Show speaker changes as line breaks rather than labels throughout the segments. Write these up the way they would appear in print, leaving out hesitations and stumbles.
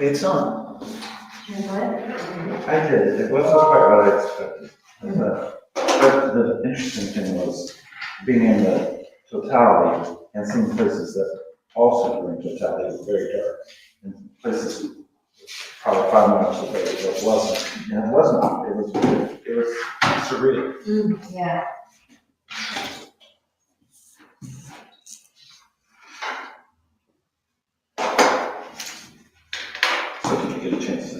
It's on.
I did, it wasn't quite what I expected. But the interesting thing was being in the totality and seeing places that also were in totality were very dark. And places probably 5 miles away that wasn't, and it wasn't, it was surreal.
Yeah.
So did you get a chance to?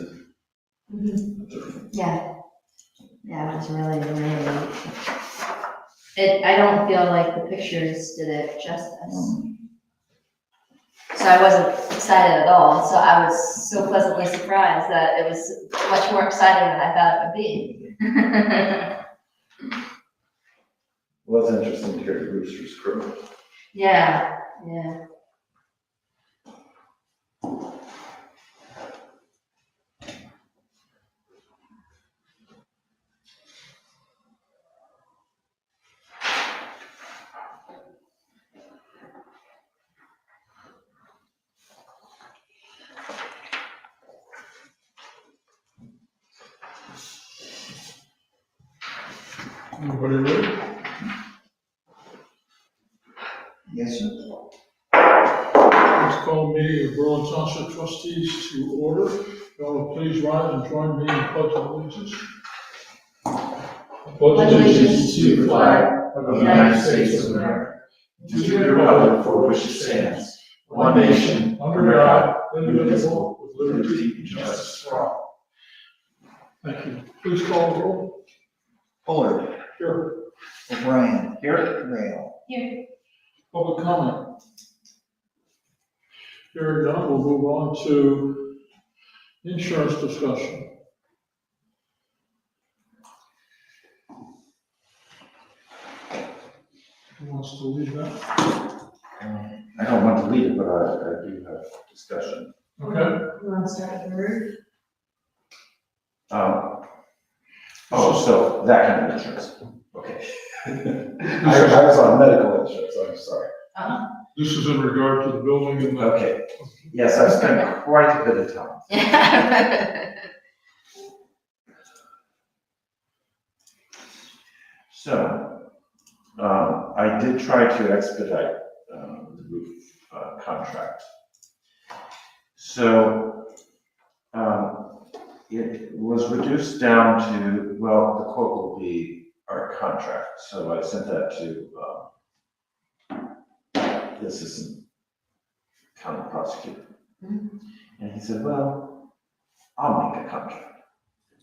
Yeah. Yeah, it was really, I don't feel like the pictures did it justice. So I wasn't excited at all, so I was so pleasantly surprised that it was much more exciting than I thought it would be.
It was interesting to hear the roosters crow.
Yeah, yeah.
Anybody ready?
Yes, sir.
Let's call a meeting of Berlin Township Trustees to order. Y'all will please rise and join me in the pledge of allegiance. I
Pledge allegiance
To the flag of the United States of America, to the republic for which it stands, one nation, under God, indivisible, with liberty and justice for all.
Thank you. Please call the roll.
Fuller.
Here.
O'Brien. Here. Rail.
Here.
Public comment. Hearing none, we'll move on to insurance discussion. Who wants to lead that?
I don't want to lead it, but I do have discussion.
Okay.
You want to start with the roof?
So that kind of insurance, okay. I was on medical insurance, I'm sorry.
This is in regard to the building and the.
Okay, yes, I've spent quite a bit of time.
Yeah.
So, I did try to expedite the roof contract. So, it was reduced down to, well, the quote will be our contract. So I sent that to the assistant county prosecutor. And he said, well, I'll make a contract.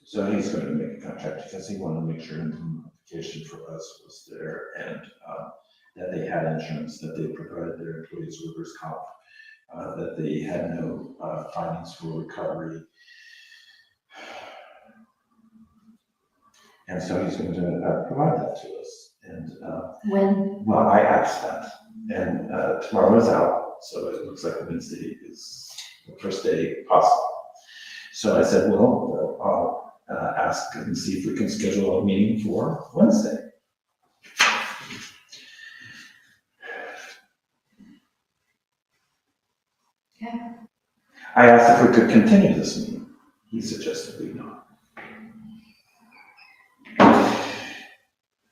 So he's going to make a contract because he wanted to make sure indemnification for us was there and that they had insurance, that they provided their employees workers' comp, that they had no findings for recovery. And so he's going to provide that to us. And
When?
well, I asked that, and tomorrow is out, so it looks like Wednesday is the first day possible. So I said, well, I'll ask and see if we can schedule a meeting for Wednesday.
Okay.
I asked if we could continue this meeting. He suggested we not.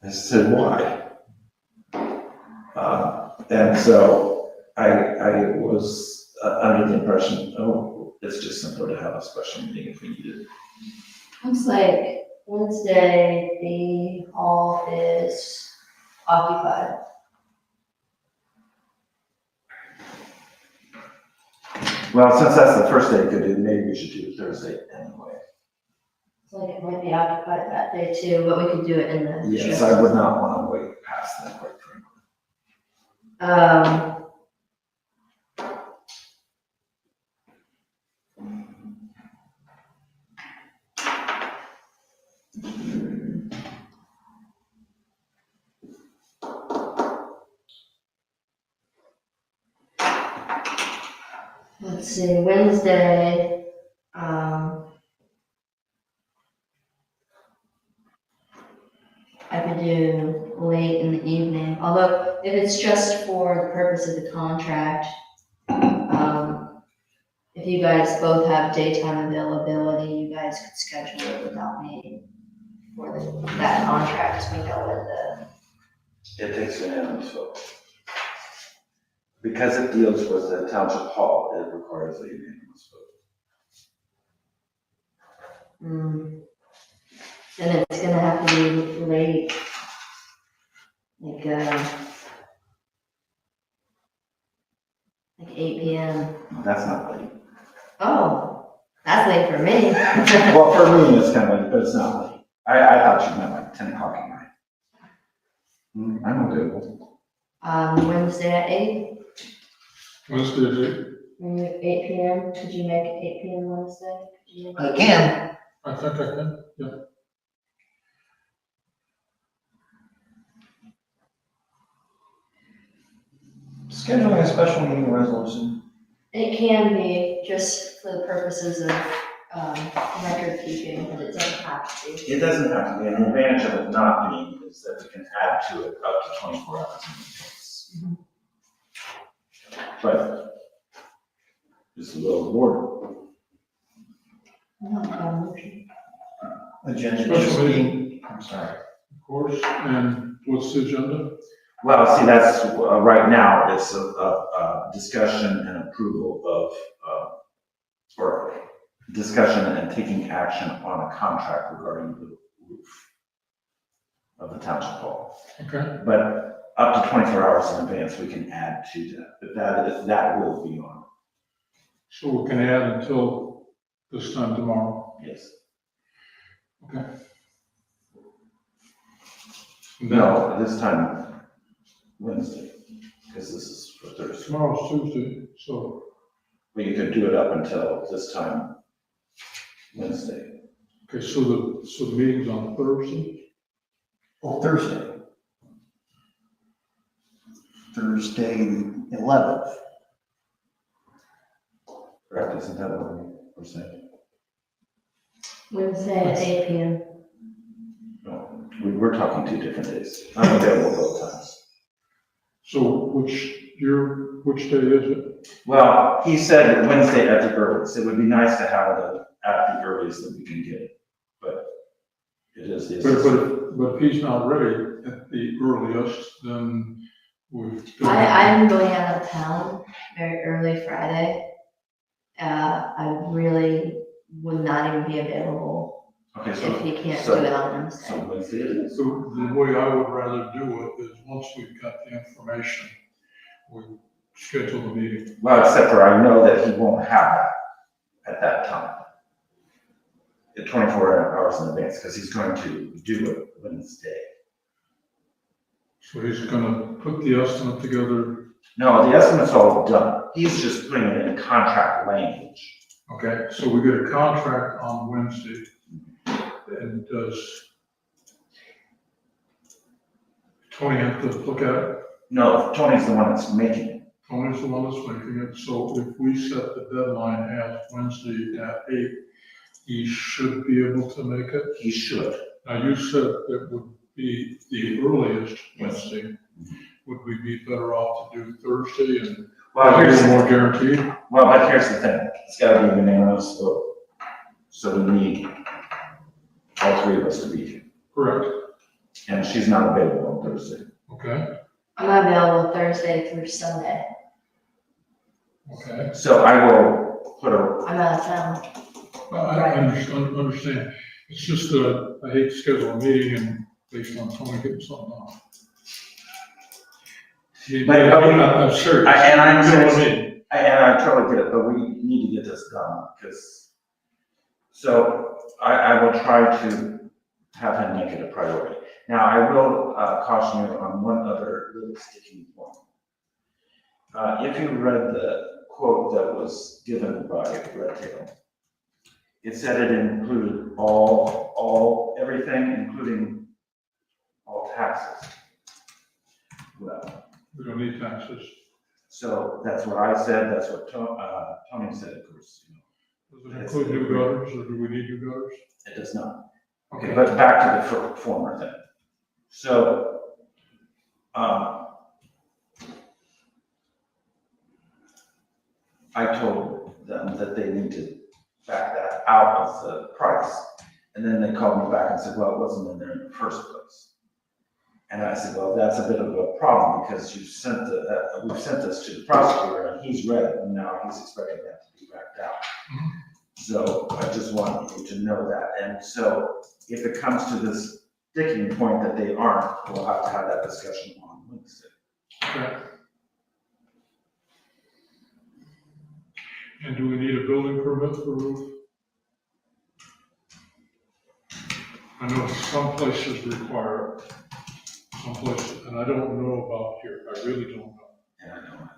I said, why? And so I was under the impression, oh, it's just simpler to have a special meeting if we need it.
Looks like Wednesday, the hall is occupied.
Well, since that's the first day you could do, maybe we should do it Thursday anyway.
It's like it might be occupied that day too, but we could do it in the.
Yes, I would not want to wait past that, quite frankly.
Let's see, Wednesday, I could do late in the evening, although if it's just for the purpose of the contract, if you guys both have daytime availability, you guys could schedule it without me for that contract, so we know when
It takes unanimous vote. Because it deals with the township hall, it requires a unanimous vote.
and it's gonna have to be late. Like 8 PM.
That's not late.
Oh, that's late for me.
Well, for me, it's kind of late, but it's not late. I thought you meant like 10 o'clock at night. I'm available.
Wednesday at 8?
Wednesday,
8 PM, could you make it 8 PM Wednesday? Could you make it-
I can.
I think I can, yeah.
Scheduling a special meeting resolution.
It can be, just for the purposes of, record keeping, but it doesn't have to.
It doesn't have to be. An advantage of it not being is that we can add to it up to 24 hours in advance. But just a little board.
Agenda.
Special meeting.
I'm sorry.
Of course, and what's the agenda?
Well, see, that's, right now, it's a discussion and approval of, or discussion and taking action on a contract regarding the roof of the township hall.
Okay,
But up to 24 hours in advance, we can add to that, but that will be on,
so we can add until this time tomorrow.
yes.
Okay. And then
No, this time Wednesday, because this is for Thursday.
tomorrow's Tuesday, so,
But you could do it up until this time Wednesday.
okay, so the meeting's on Thursday?
Well, Thursday. Thursday, 11th.
Correct, isn't that what we're saying?
Wednesday at 8 PM.
No, we're talking 2 different days. I'm available both times.
So which day is it?
Well, he said Wednesday at the earliest. It would be nice to have it at the earliest that we can get it, but it is.
But if he's not ready at the earliest, then we've.
I'm going out of town very early Friday. I really would not even be available
Okay,
if
so,
he can't do
so-
it on
so
Wednesday.
Wednesday it is.
So the way I would rather do it is, once we've got the information, we schedule the meeting.
Well, except for I know that he won't have that at that time. At 24 hours in advance, because he's going to do it Wednesday.
So he's gonna put the estimate together.
No, the estimate's all done. He's just putting it in contract language.
Okay, so we get a contract on Wednesday. And does Tony have to look at it?
No, Tony's the one that's making it.
Tony's the one that's making it, so if we set the deadline as Wednesday at 8, he should be able to make it.
He should.
Now, you said it would be the earliest Wednesday. Would we be better off to do Thursday and
Well,
a
here's,
little more guaranteed?
well, but here's the thing. It's gotta be unanimous vote. So we need all 3 of us to be here.
Correct,
And she's not available on Thursday.
okay,
I'm available Thursday through Sunday.
okay.
So I will put a,
I'm out of town.
I understand. It's just that I hate to schedule a meeting and based on Tony getting something off. I'm serious.
and I'm
You know what I
serious.
mean?
And I totally get it, but we need to get this done, because, so I will try to have him make it a priority. Now, I will caution you on one other little sticking point. If you read the quote that was given by Red Tail, it said it included everything, including all taxes. Well,
We don't need taxes.
so that's what I said, that's what Tony said, of course,
Does it include new gutters, or do we need new gutters?
it does not. Okay, but back to the former thing. So, I told them that they need to back that out of the price. And then they called me back and said, well, it wasn't in there in the first place. And I said, well, that's a bit of a problem because we've sent this to the prosecutor and he's read it and now he's expecting that to be backed out. So I just want you to know that. And so if it comes to this sticking point that they aren't, we'll have to have that discussion on Wednesday.
Okay. And do we need a building permit for roof? I know some places require it, some places, and I don't know about here, I really don't know.
And I know,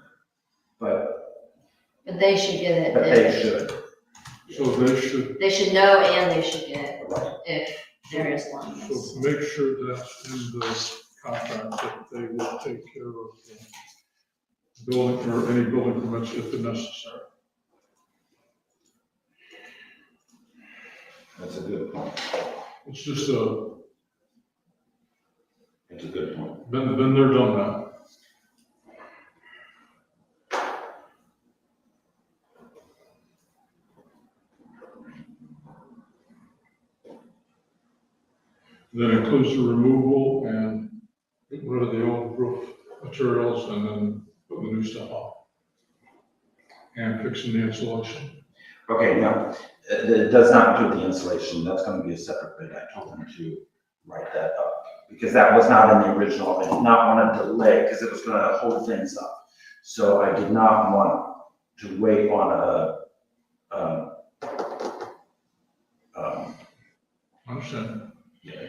but
But they should get it.
they should.
So they should,
They should know and they should get it
Right.
if there is one.
so make sure that's in the contract, that they will take care of the building, or any building permits if necessary.
That's a good point.
It's just
It's a good point.
been there, done that. That includes the removal and getting rid of the old roof materials and then putting the new stuff on. And fixing the insulation.
Okay, now, it does not include the insulation, that's gonna be a separate bid, I told them to write that up. Because that was not in the original, I did not want to delay, because it was gonna hold things up. So I did not want to wait on
Understand?
yeah.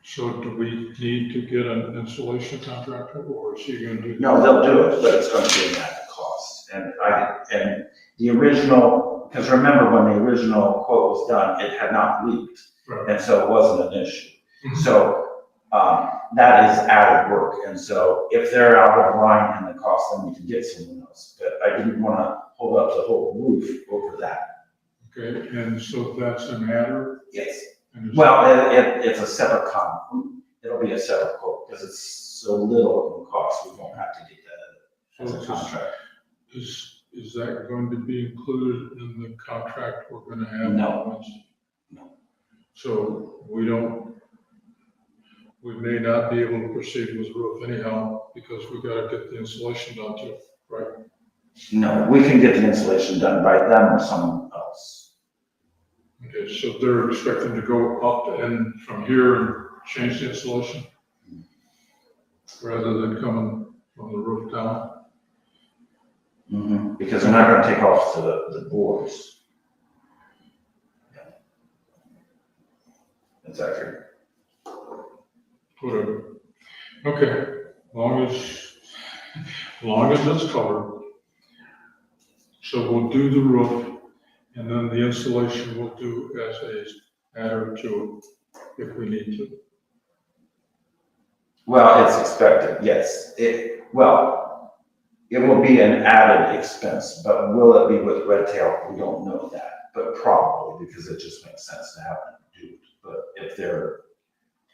So do we need to get an insulation contractor, or is he gonna do?
No, they'll do it, but it's gonna be at the cost. And the original, because remember when the original quote was done, it had not leaked.
Right.
And so it wasn't an issue.
Mhm.
So, that is added work. And so if they're out of line in the cost, then we can get someone else. But I didn't want to hold up the whole roof over that.
Okay, and so that's an adder?
Yes.
And is-
Well, it's a separate it'll be a separate quote because it's so little in cost, we won't have to get that as a contract.
Is that going to be included in the contract we're gonna have
No.
on Wednesday?
No.
So we may not be able to proceed with the roof anyhow, because we gotta get the insulation done too, right?
No, we can get the installation done by them or someone else.
Okay, so they're expecting to go up and from here and change the insulation? Rather than coming from the roof down?
Because they're not gonna take off the boards. That's accurate.
Whatever. Okay, long as it's covered. So we'll do the roof, and then the insulation we'll do as a adder to it, if we need to.
Well, it's expected, yes. It will be an added expense, but will it be with Red Tail? We don't know that, but probably, because it just makes sense to have them do it. But if they're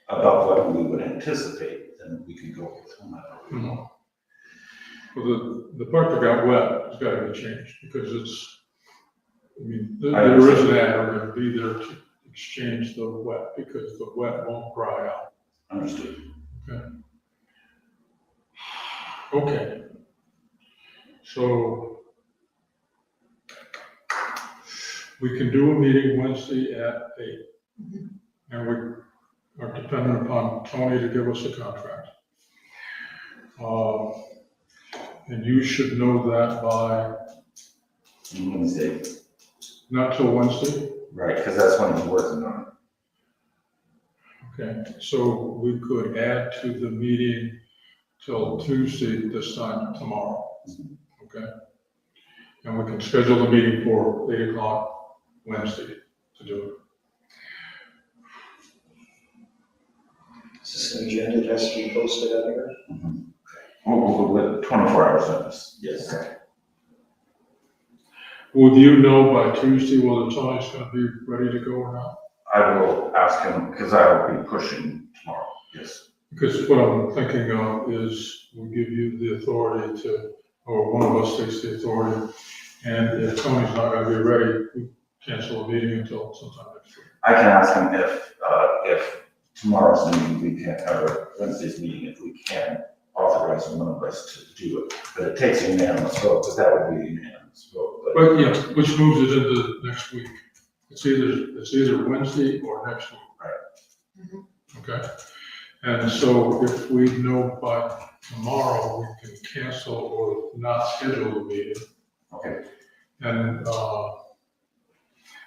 above what we would anticipate, then we can go with whomever.
Well, the part that got wet has got to be changed, because
I
there is an adder going to be there to exchange the wet, because the wet won't dry out.
Understood.
Okay. So we can do a meeting Wednesday at 8. And we are dependent upon Tony to give us a contract. And you should know that by,
Wednesday,
not till Wednesday.
right, because that's when he's working on it.
Okay, so we could add to the meeting till Tuesday this time tomorrow. Okay? And we can schedule the meeting for 8 o'clock Wednesday to do it.
Is this an agenda that has to be posted out here?
We'll with 24 hours notice, yes. Okay.
Would you know by Tuesday whether Tony's gonna be ready to go or not?
I will ask him, because I will be pushing tomorrow, yes.
Because what I'm thinking of is we give you the authority to, or one of us takes the authority And if Tony's not gonna be ready, we cancel the meeting until sometime next week.
I can ask him if tomorrow's meeting, we can, or Wednesday's meeting, if we can authorize one of us to do it. But it takes a unanimous vote, but that would be a unanimous vote.
But yeah, which moves it into next week. It's either Wednesday or next week.
Mhm.
Okay? And so if we know by tomorrow, we can cancel or not schedule the meeting.
Okay,
And,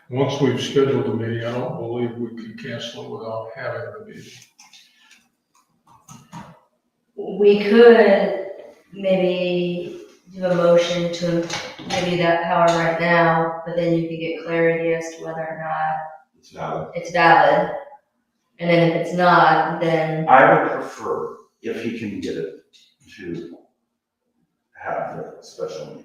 once we've scheduled the meeting, I don't believe we can cancel it without having the meeting.
We could maybe do a motion to give you that power right now, but then you could get clarity as to whether or not
it's valid.
it's valid. And then if it's not, then,
I would prefer if he can get it to have the special meeting.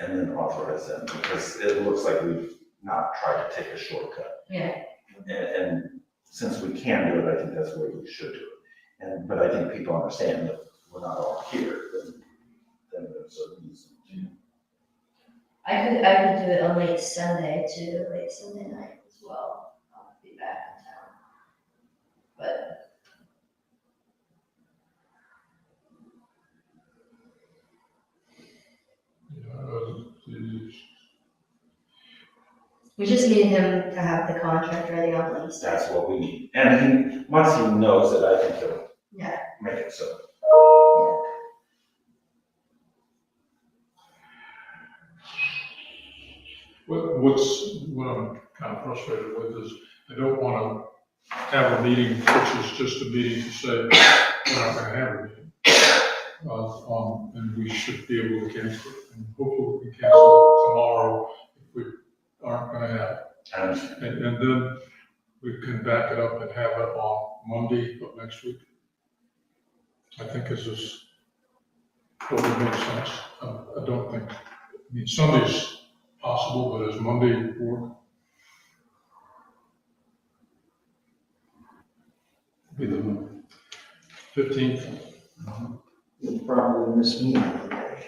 And then authorize them, because it looks like we've not tried to take a shortcut.
yeah,
And since we can do it, I think that's the way we should do it. But I think people understand that we're not all here, then there's a reason to.
I could do it on late Sunday too, late Sunday night as well. I'll be back in town. But we just need him to have the contract ready on Wednesday.
That's what we need. And once he knows it, I think he'll
Yeah.
make it so.
What I'm kind of frustrated with is I don't want to have a meeting which is just a meeting to say we're not going to have a meeting. And we should be able to cancel it. And hopefully we can cancel it tomorrow if we aren't going to have it. And then we can back it up and have it on Monday of next week. I think this is what would make sense. I don't think, I mean, Sunday's possible, but is Monday work? Be the 15th.
You'll probably miss me Monday.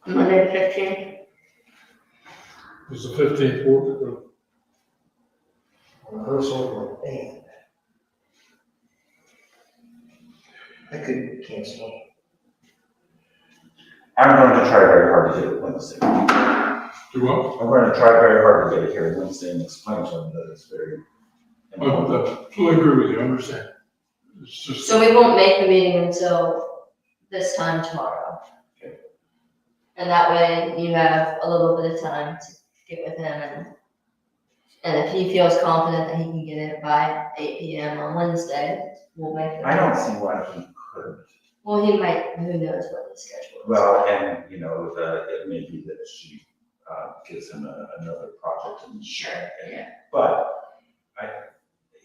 Monday the 15th.
Is the 15th work?
Rehearsal with band. I could cancel.
I'm going to try very hard to get it Wednesday.
Do what?
I'm going to try very hard to get it here Wednesday and explain to him that it's very
I
important.
fully agree with you, I understand. It's just.
So we won't make the meeting until this time tomorrow.
Okay.
And that way you have a little bit of time to get with him and if he feels confident that he can get it by 8 p.m. on Wednesday, we'll make it.
I don't see why he couldn't.
Well, he might, who knows what his schedule is.
Well, and, it may be that she gives him another project. And
Sure, yeah.
But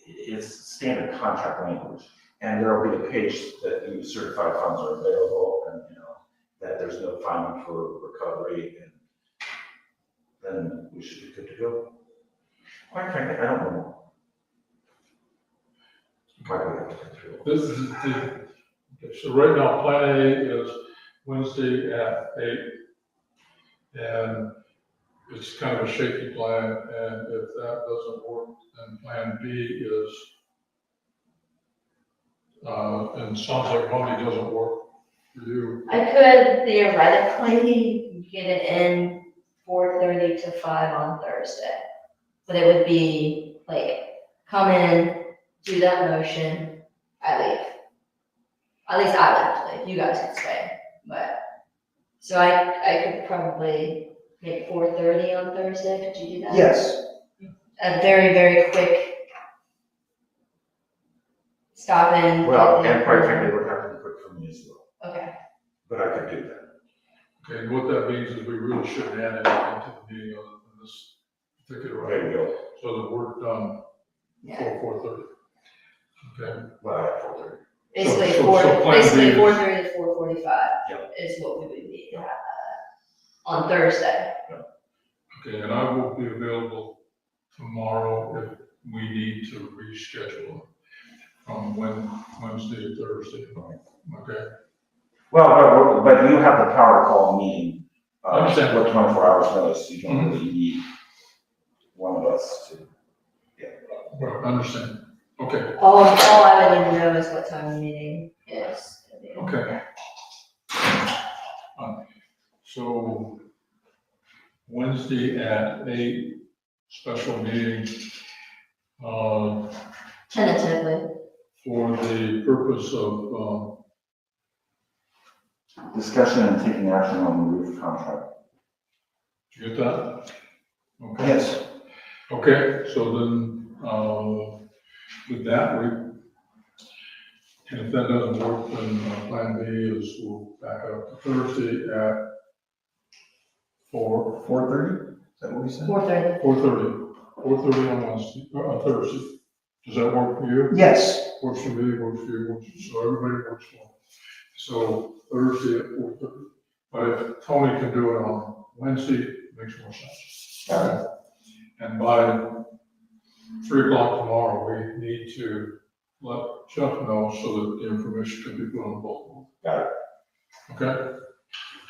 it's standard contract language. And there will be a page that you certify funds are available and, that there's no finding for recovery. And then we should be good to go. Quite frankly, I don't know. Why do we have to go through?
This is so right now, Plan A is Wednesday at 8. And it's kind of a shaky plan, and if that doesn't work, then Plan B is, and sounds like Monday doesn't work for you.
I could theoretically get it in 4:30 to 5 on Thursday. But it would be like, come in, do that motion, I leave. At least I would have to leave, you guys can stay, but, so I could probably make 4:30 on Thursday, could you do that?
Yes,
A very, very quick stop in.
Well,
get
and
the-
quite frankly, it would have to be quick for me as well.
Okay,
But I could do that.
Okay, and what that means is we really shouldn't add anything to the meeting other than this particular
There
item,
you go.
so that we're done
yeah,
before 4:30. Okay,
Well, I have 4:30.
basically
so
four,
Plan B
basically
is-
4:30 to 4:45
Yep.
is what we would need to have on Thursday.
okay, and I will be available tomorrow if we need to reschedule from Wednesday to Thursday, okay?
Well, but you have the power to call a meeting,
Understand.
with 24 hours notice, you don't really need one of us to.
Right, understand. Okay,
All I would need to know is what time the meeting is.
okay. So Wednesday at 8, special meeting,
Tentatively.
for the purpose of,
Discussion and taking action on the roof contract.
did you get that? Okay.
Yes.
Okay, so then, with that, and if that doesn't work, then plan B is we'll back up to Thursday at
4:30? Is that what we said?
4:30.
4:30 on Wednesday, on Thursday. Does that work for you?
Yes.
Works for me, works for you, works for, so everybody works for me. So Thursday at 4:30. But if Tony can do it on Wednesday, it makes more sense. Okay. And by 3 o'clock tomorrow, we need to let Jeff know so that the information can be put on both.
Got it.
Okay?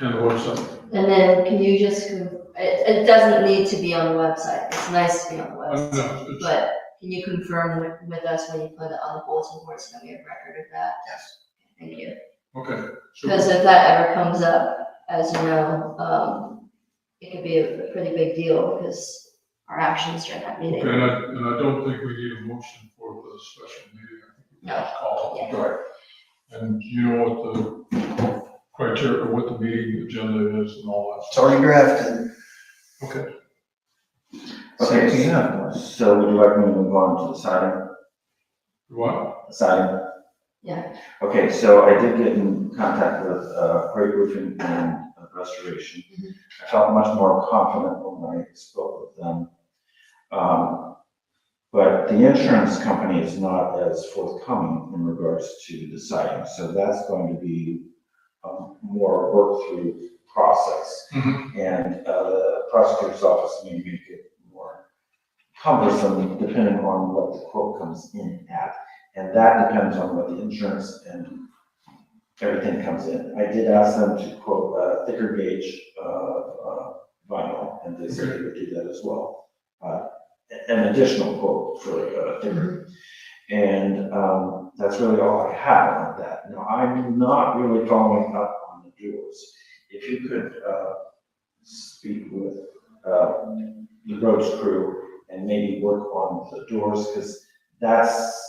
And the website.
And then can you just, it doesn't need to be on the website. It's nice to be on the website.
No, it's,
But can you confirm with us when you put it on the bulletin board so that we have record of that?
Yes.
Thank you.
okay.
Because if that ever comes up, as you know, it could be a pretty big deal because our actions during that meeting.
Okay, and I don't think we need a motion for the special meeting. I think we
No.
just call it.
Yeah.
Right.
And you know what the criteria, what the meeting agenda is and all that
It's
stuff.
already drafted.
Okay.
Okay,
So, yeah.
so would you like me to move on to the siding?
What?
The siding?
Yeah.
Okay, so I did get in contact with Great Roofing and Restoration.
Mhm.
I felt much more confident when I spoke with them. But the insurance company is not as forthcoming in regards to the siding, so that's going to be a more work-through process.
Mhm.
And the prosecutor's office may make it more cumbersome depending on what the quote comes in at. And that depends on what the insurance and everything comes in. I did ask them to quote a thicker gauge vinyl, and they said they would do that as well. An additional quote for thicker. And that's really all I have on that. Now, I'm not really following up on the doors. If you could speak with the roads crew and maybe work on the doors, because that's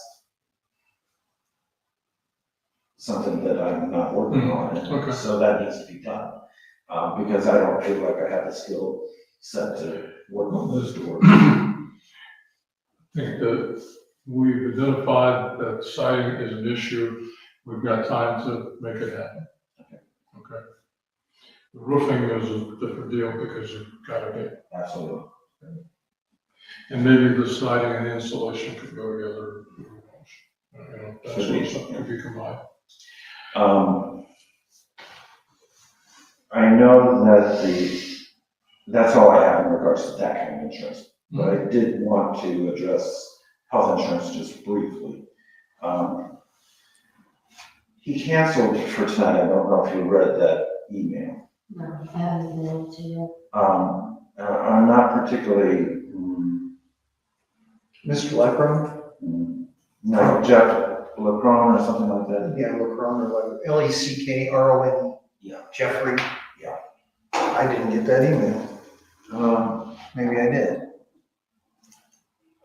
something that I'm not working on, and
Okay.
so that needs to be done. Because I don't feel like I have the skill set to work on those doors.
I think that we've identified that siding is an issue. We've got time to make it happen. Okay. The roofing is a different deal because you've got to get,
Absolutely.
and maybe the siding and the insulation could go together. You know, that's
Should be.
something could be combined.
I know that that's all I have in regards to that kind of insurance. But I did want to address health insurance just briefly. He canceled for tonight. I don't know if you read that email.
No, I haven't been able to yet.
I'm not particularly,
Mr. Leckrone?
no, Jeff LeCron or something like that.
Yeah, Leckrone or Leckrone.
Yeah.
Jeffrey?
Yeah.
I didn't get that email. Maybe I did.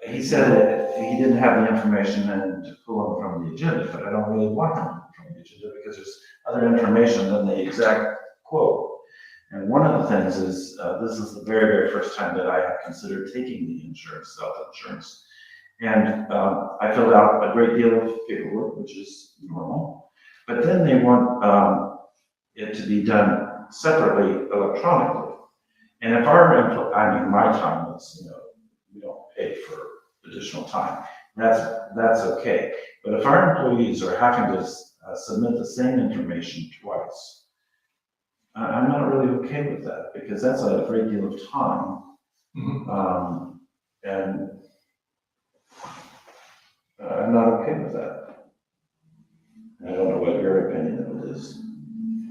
He said that he didn't have the information and to pull him from the agenda, but I don't really want him from the agenda because there's other information than the exact quote. And one of the things is, this is the very, very first time that I have considered taking the insurance, self-insurance. And I filled out a great deal of paperwork, which is normal. But then they want it to be done separately electronically. And if my time is, we don't pay for additional time. That's okay. But if our employees are having to submit the same information twice, I'm not really okay with that because that's a great deal of time. And I'm not okay with that. I don't know what your opinion of it is.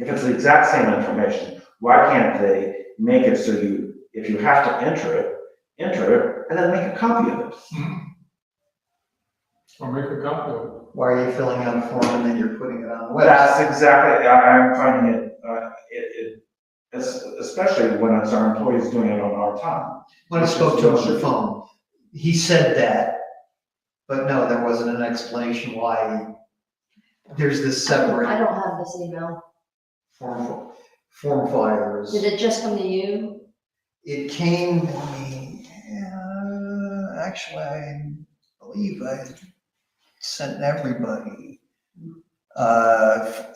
If it's the exact same information, why can't they make it so if you have to enter it, and then make a copy of it?
Or make a copy of it.
Why are you filling out a form and then you're putting it on the website?
That's exactly, I'm finding it, especially when it's our employees doing it on our time.
When I spoke to him on the phone, he said that, but no, there wasn't an explanation why there's this
I
separate
don't have this email.
form flyers.
Did it just come to you?
It came, actually, I believe I sent everybody.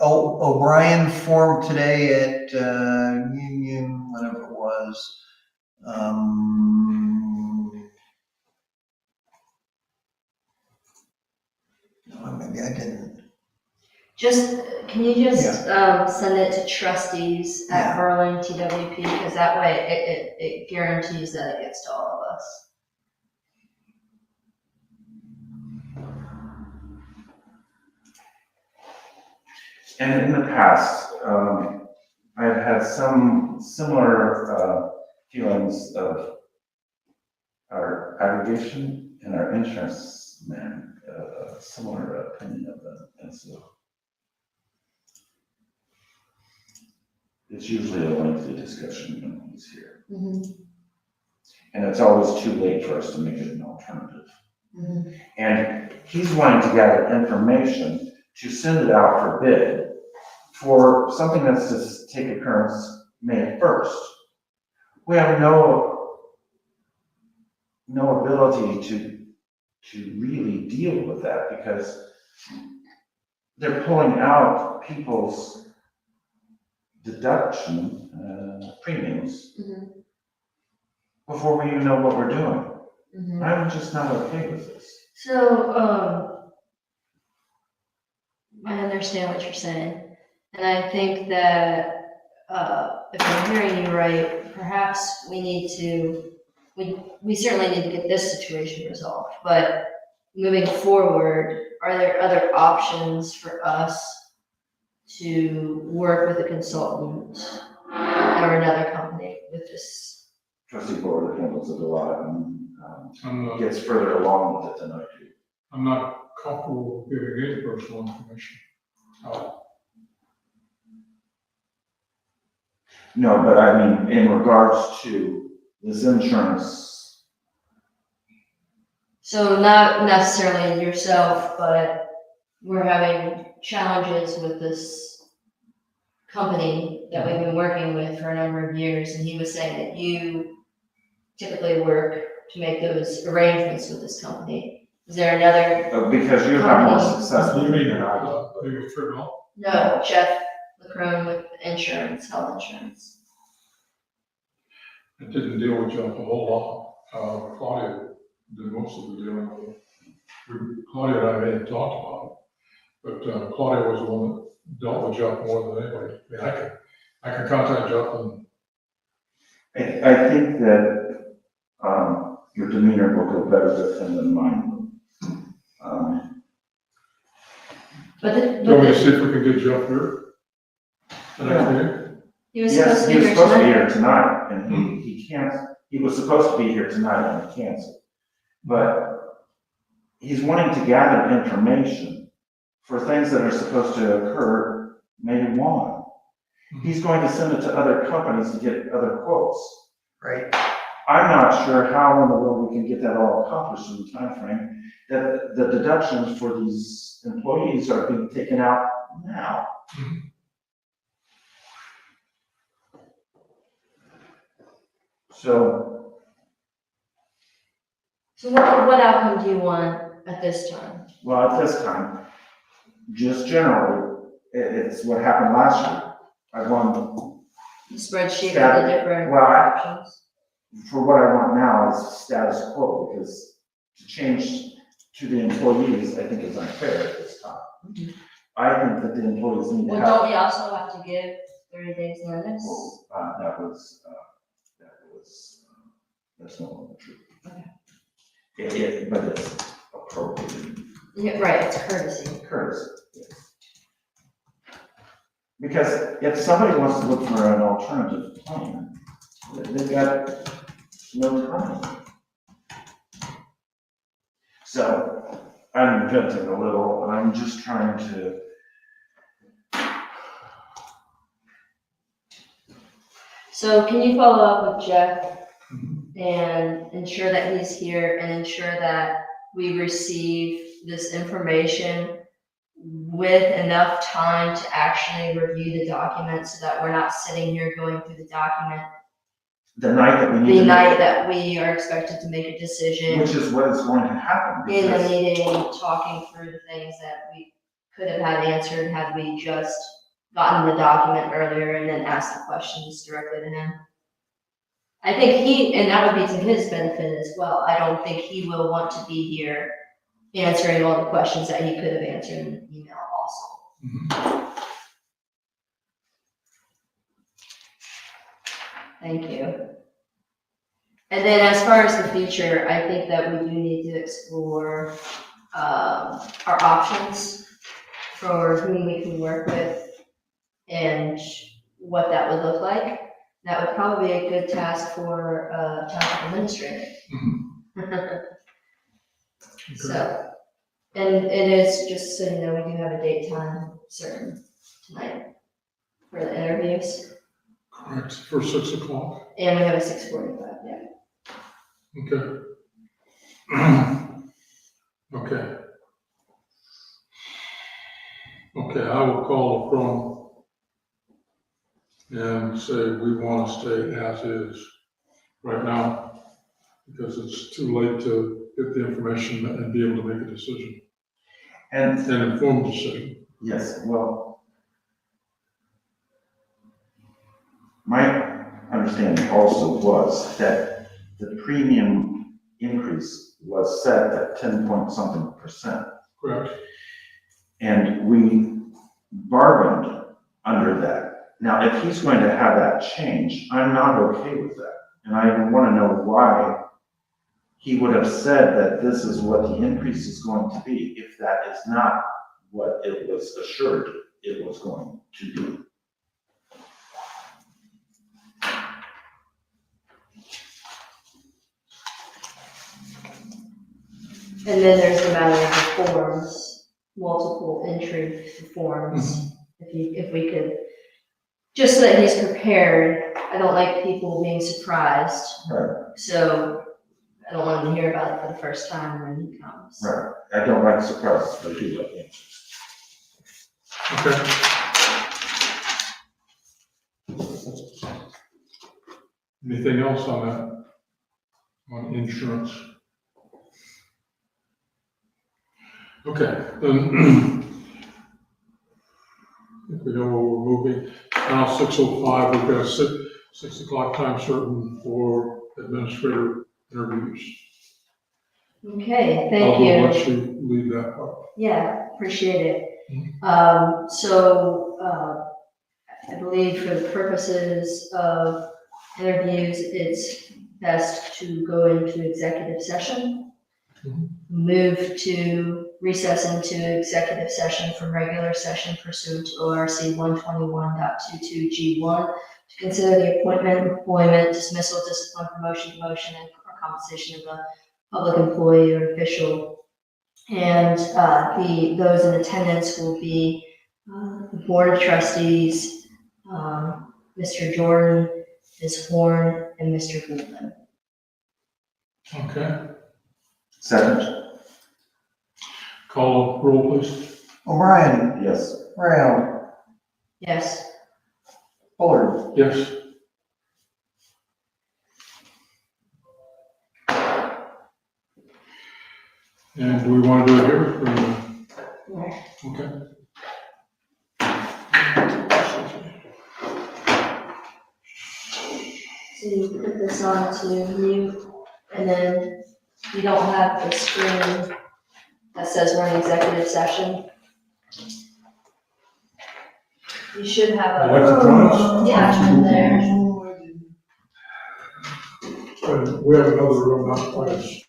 O'Brien formed today at Union, whatever it was. No, maybe I didn't.
Just, can you just, send it to trustees at Berlin TWP, because that way it guarantees that it gets to all of us.
And in the past, I've had some similar feelings of our aggregation and our insurance man, a similar opinion of them, and so it's usually a lengthy discussion when he's here. And it's always too late for us to make it an alternative. And he's wanting to gather information to send it out for bid for something that's to take occurrence May 1st. We have no ability to really deal with that because they're pulling out people's deduction premiums before we even know what we're doing. I'm just not okay with this.
So, I understand what you're saying, and I think that, if I'm hearing you right, perhaps we need to, we certainly need to get this situation resolved, but moving forward, are there other options for us to work with a consultant or another company with this?
Trustee board handles it a lot and
I'm
gets further along with it than I do.
not comfortable giving any personal information out.
No, but I mean, in regards to this insurance,
So not necessarily yourself, but we're having challenges with this company that we've been working with for a number of years, and he was saying that you typically work to make those arrangements with this company. Is there another?
because you have more success
You
with
mean,
me than I do.
maybe Fred Hall?
No, Jeff LaCrone with insurance, health insurance.
It didn't deal with Jeff a whole lot. Claudia did most of the dealing with it. Claudia and I may have talked about it, but Claudia was the one that dealt with Jeff more than anybody. I mean, I can contact Jeff and
I think that your demeanor will go better with him than mine will.
But
do you want me to see if we can get Jeff here? The next meeting?
he was
Yes,
supposed to
he
be
was
here
supposed to be
tonight.
here tonight, and he can't, he was supposed to be here tonight and he canceled. But he's wanting to gather information for things that are supposed to occur May 1. He's going to send it to other companies to get other quotes.
Right.
I'm not sure how in the world we can get that all accomplished in the timeframe that the deductions for these employees are being taken out now. So
what outcome do you want at this time?
well, at this time, just generally, it's what happened last year. I won,
The spreadsheet of the
Status-
different
well,
options?
for what I want now is status quo, because to change to the employees, I think is unfair at this time. I think that the employees need to
Well,
have.
don't we also have to give 30 days notice?
That's no longer true.
Okay.
But it's appropriate
Yeah, right, it's courtesy.
courtesy, yes. Because if somebody wants to look for an alternative plan, they've got no time. So I'm venting a little, and I'm just trying to.
So can you follow up with Jeff and ensure that he's here and ensure that we receive this information with enough time to actually review the document so that we're not sitting here going through the document
The night that we need
the
to.
night that we are expected to make a decision
Which is what is going to happen.
in the
because-
meeting, talking through the things that we could have had answered had we just gotten the document earlier and then asked the questions directly to him. I think and that would be to his benefit as well. I don't think he will want to be here answering all the questions that he could have answered in the email also. Thank you. And then as far as the future, I think that we do need to explore our options for whom we can work with and what that would look like. That would probably be a good task for township administrator. So, and it is, just so you know, we do have a date time certain tonight for the interviews.
Correct, for 6 o'clock.
And we have a 6:45, yeah.
Okay. Okay. Okay, I will call the phone and say we want to stay as is right now because it's too late to get the information and be able to make a decision,
And
an informed decision.
yes, well, my understanding also was that the premium increase was set at 10-point-something%.
Correct.
And we bargained under that. Now, if he's going to have that change, I'm not okay with that. And I want to know why he would have said that this is what the increase is going to be if that is not what it was assured it was going to be.
And then there's the matter of the forms, multiple entry forms. If we could, just so that he's prepared. I don't like people being surprised.
Right.
So I don't want him to hear about it for the first time when he comes.
Right. I don't like surprises, but I do like answers.
Okay. Anything else on that? On insurance? Okay, then I think we know where we're moving. Now 6:05, we've got a 6 o'clock time certain for administrator interviews.
Okay, thank
I'll
you.
let you lead that part.
Yeah, appreciate it.
Mhm.
I believe for the purposes of interviews, it's best to go into executive session.
Mhm.
Move to recess into executive session from regular session pursuant to ORC 121.22G1 to consider the appointment, employment, dismissal, discipline, promotion, demotion, and or compensation of a public employee or official. And those in attendance will be the Board of Trustees, Mr. Jordan, Ms. Horn, and Mr. Goodman.
Okay,
Second.
call the roll, please.
O'Brien,
Yes.
Brown,
Yes.
Bullard,
Yes. And do we want to do it here?
Yeah.
Okay.
So you put this on to mute, and then you don't have the screen that says we're in executive session. You should have a.
Electronics?
Yeah, in there.
And we have another room, not quite as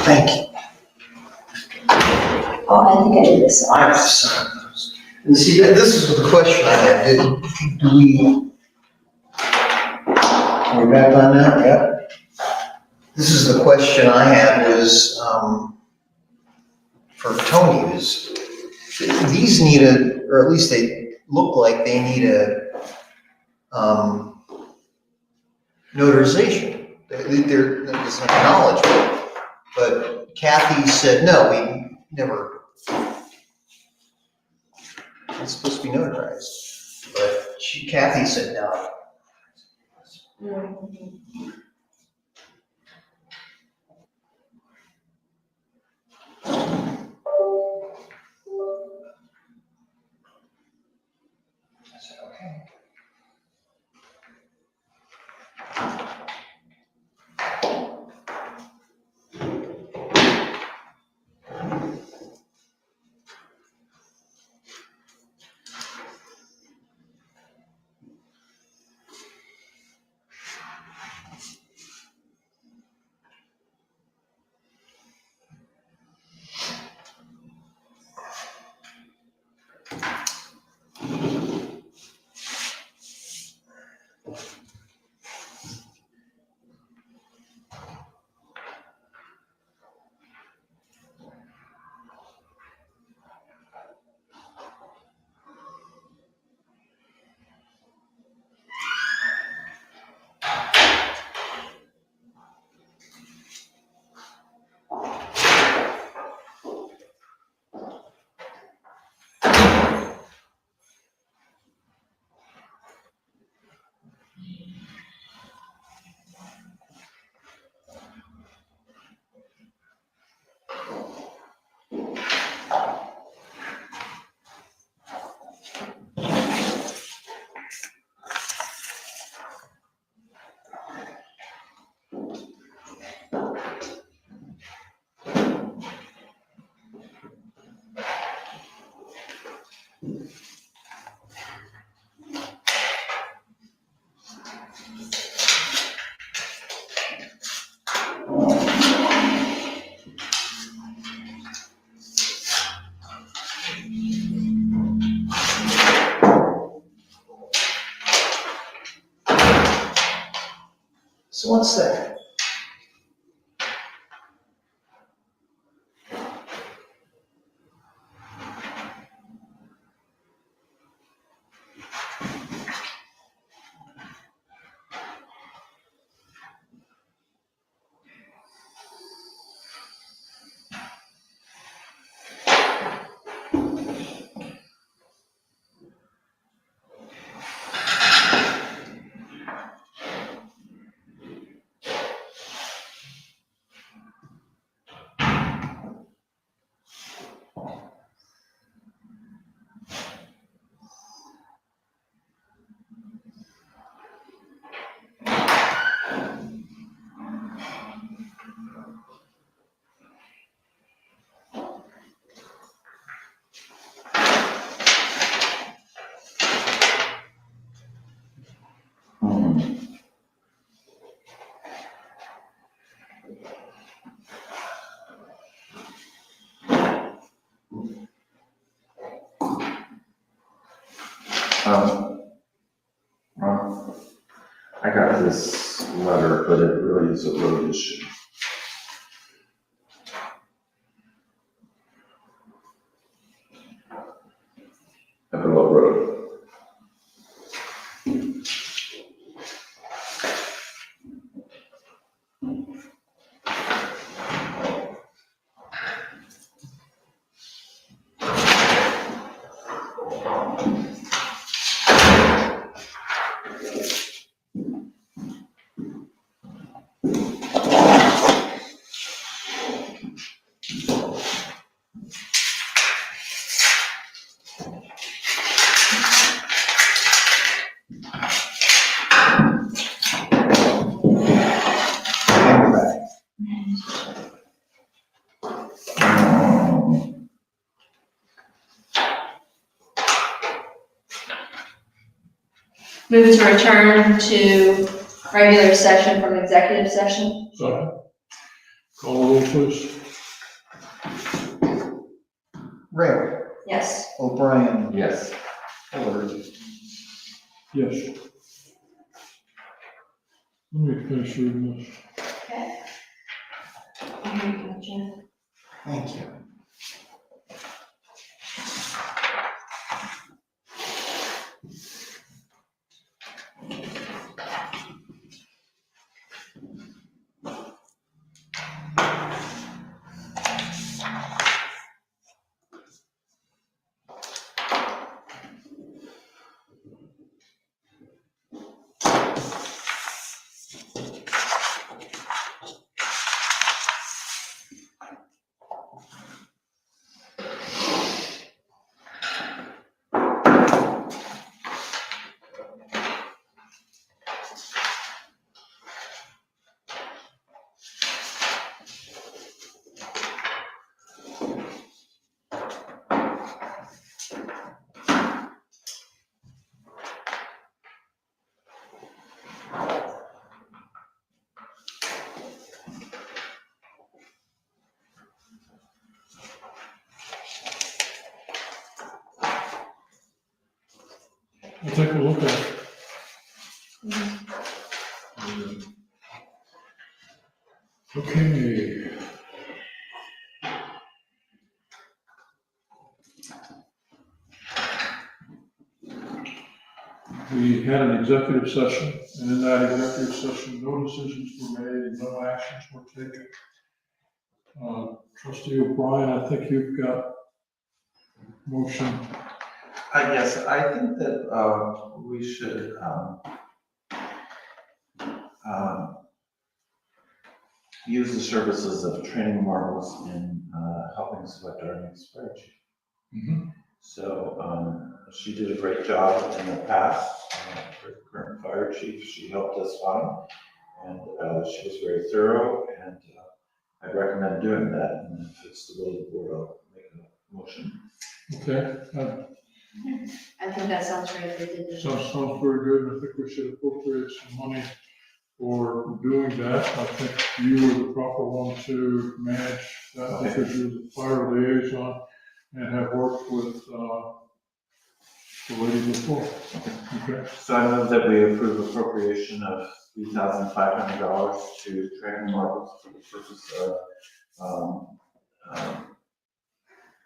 Thank you.
Oh, I think I did this.
I have to sign those. And see, this is the question I have, do we, are we back on now? Yep. This is the question I had was, for Tony, is these need a, or at least they look like they need a, notarization. There's an acknowledgement, but Kathy said, no, we never, it's supposed to be notarized, but Kathy said no. I said, okay. So 1 second.
I got this letter, but it really is a road issue. Everlow Road.
Move to return to regular session from executive session.
Sorry. Call the roll, please.
O'Brien,
Yes.
Fuller.
Yes. Let me finish reading this.
Okay. Here you go, Jeff.
Thank you.
I'll take a look at it. Okay. We had an executive session, and in that executive session, no decisions were made and no actions were taken. Trustee O'Brien, I think you've got motion.
Yes, I think that we should use the services of Training Marvels in helping select our next fire chief.
Mhm.
So she did a great job in the past. For the current fire chief, she helped us find, and she was very thorough, and I recommend doing that. And if it's the will of the board, I'll make a motion.
Okay,
I think that sounds great. They did this.
sounds very good, and I think we should appropriate some money for doing that. I think you are the proper one to manage that
Okay.
because you're the fire liaison and have worked with the lady before. Okay,
So I move that we approve appropriation of $3,500 to Training Marvels for the purpose of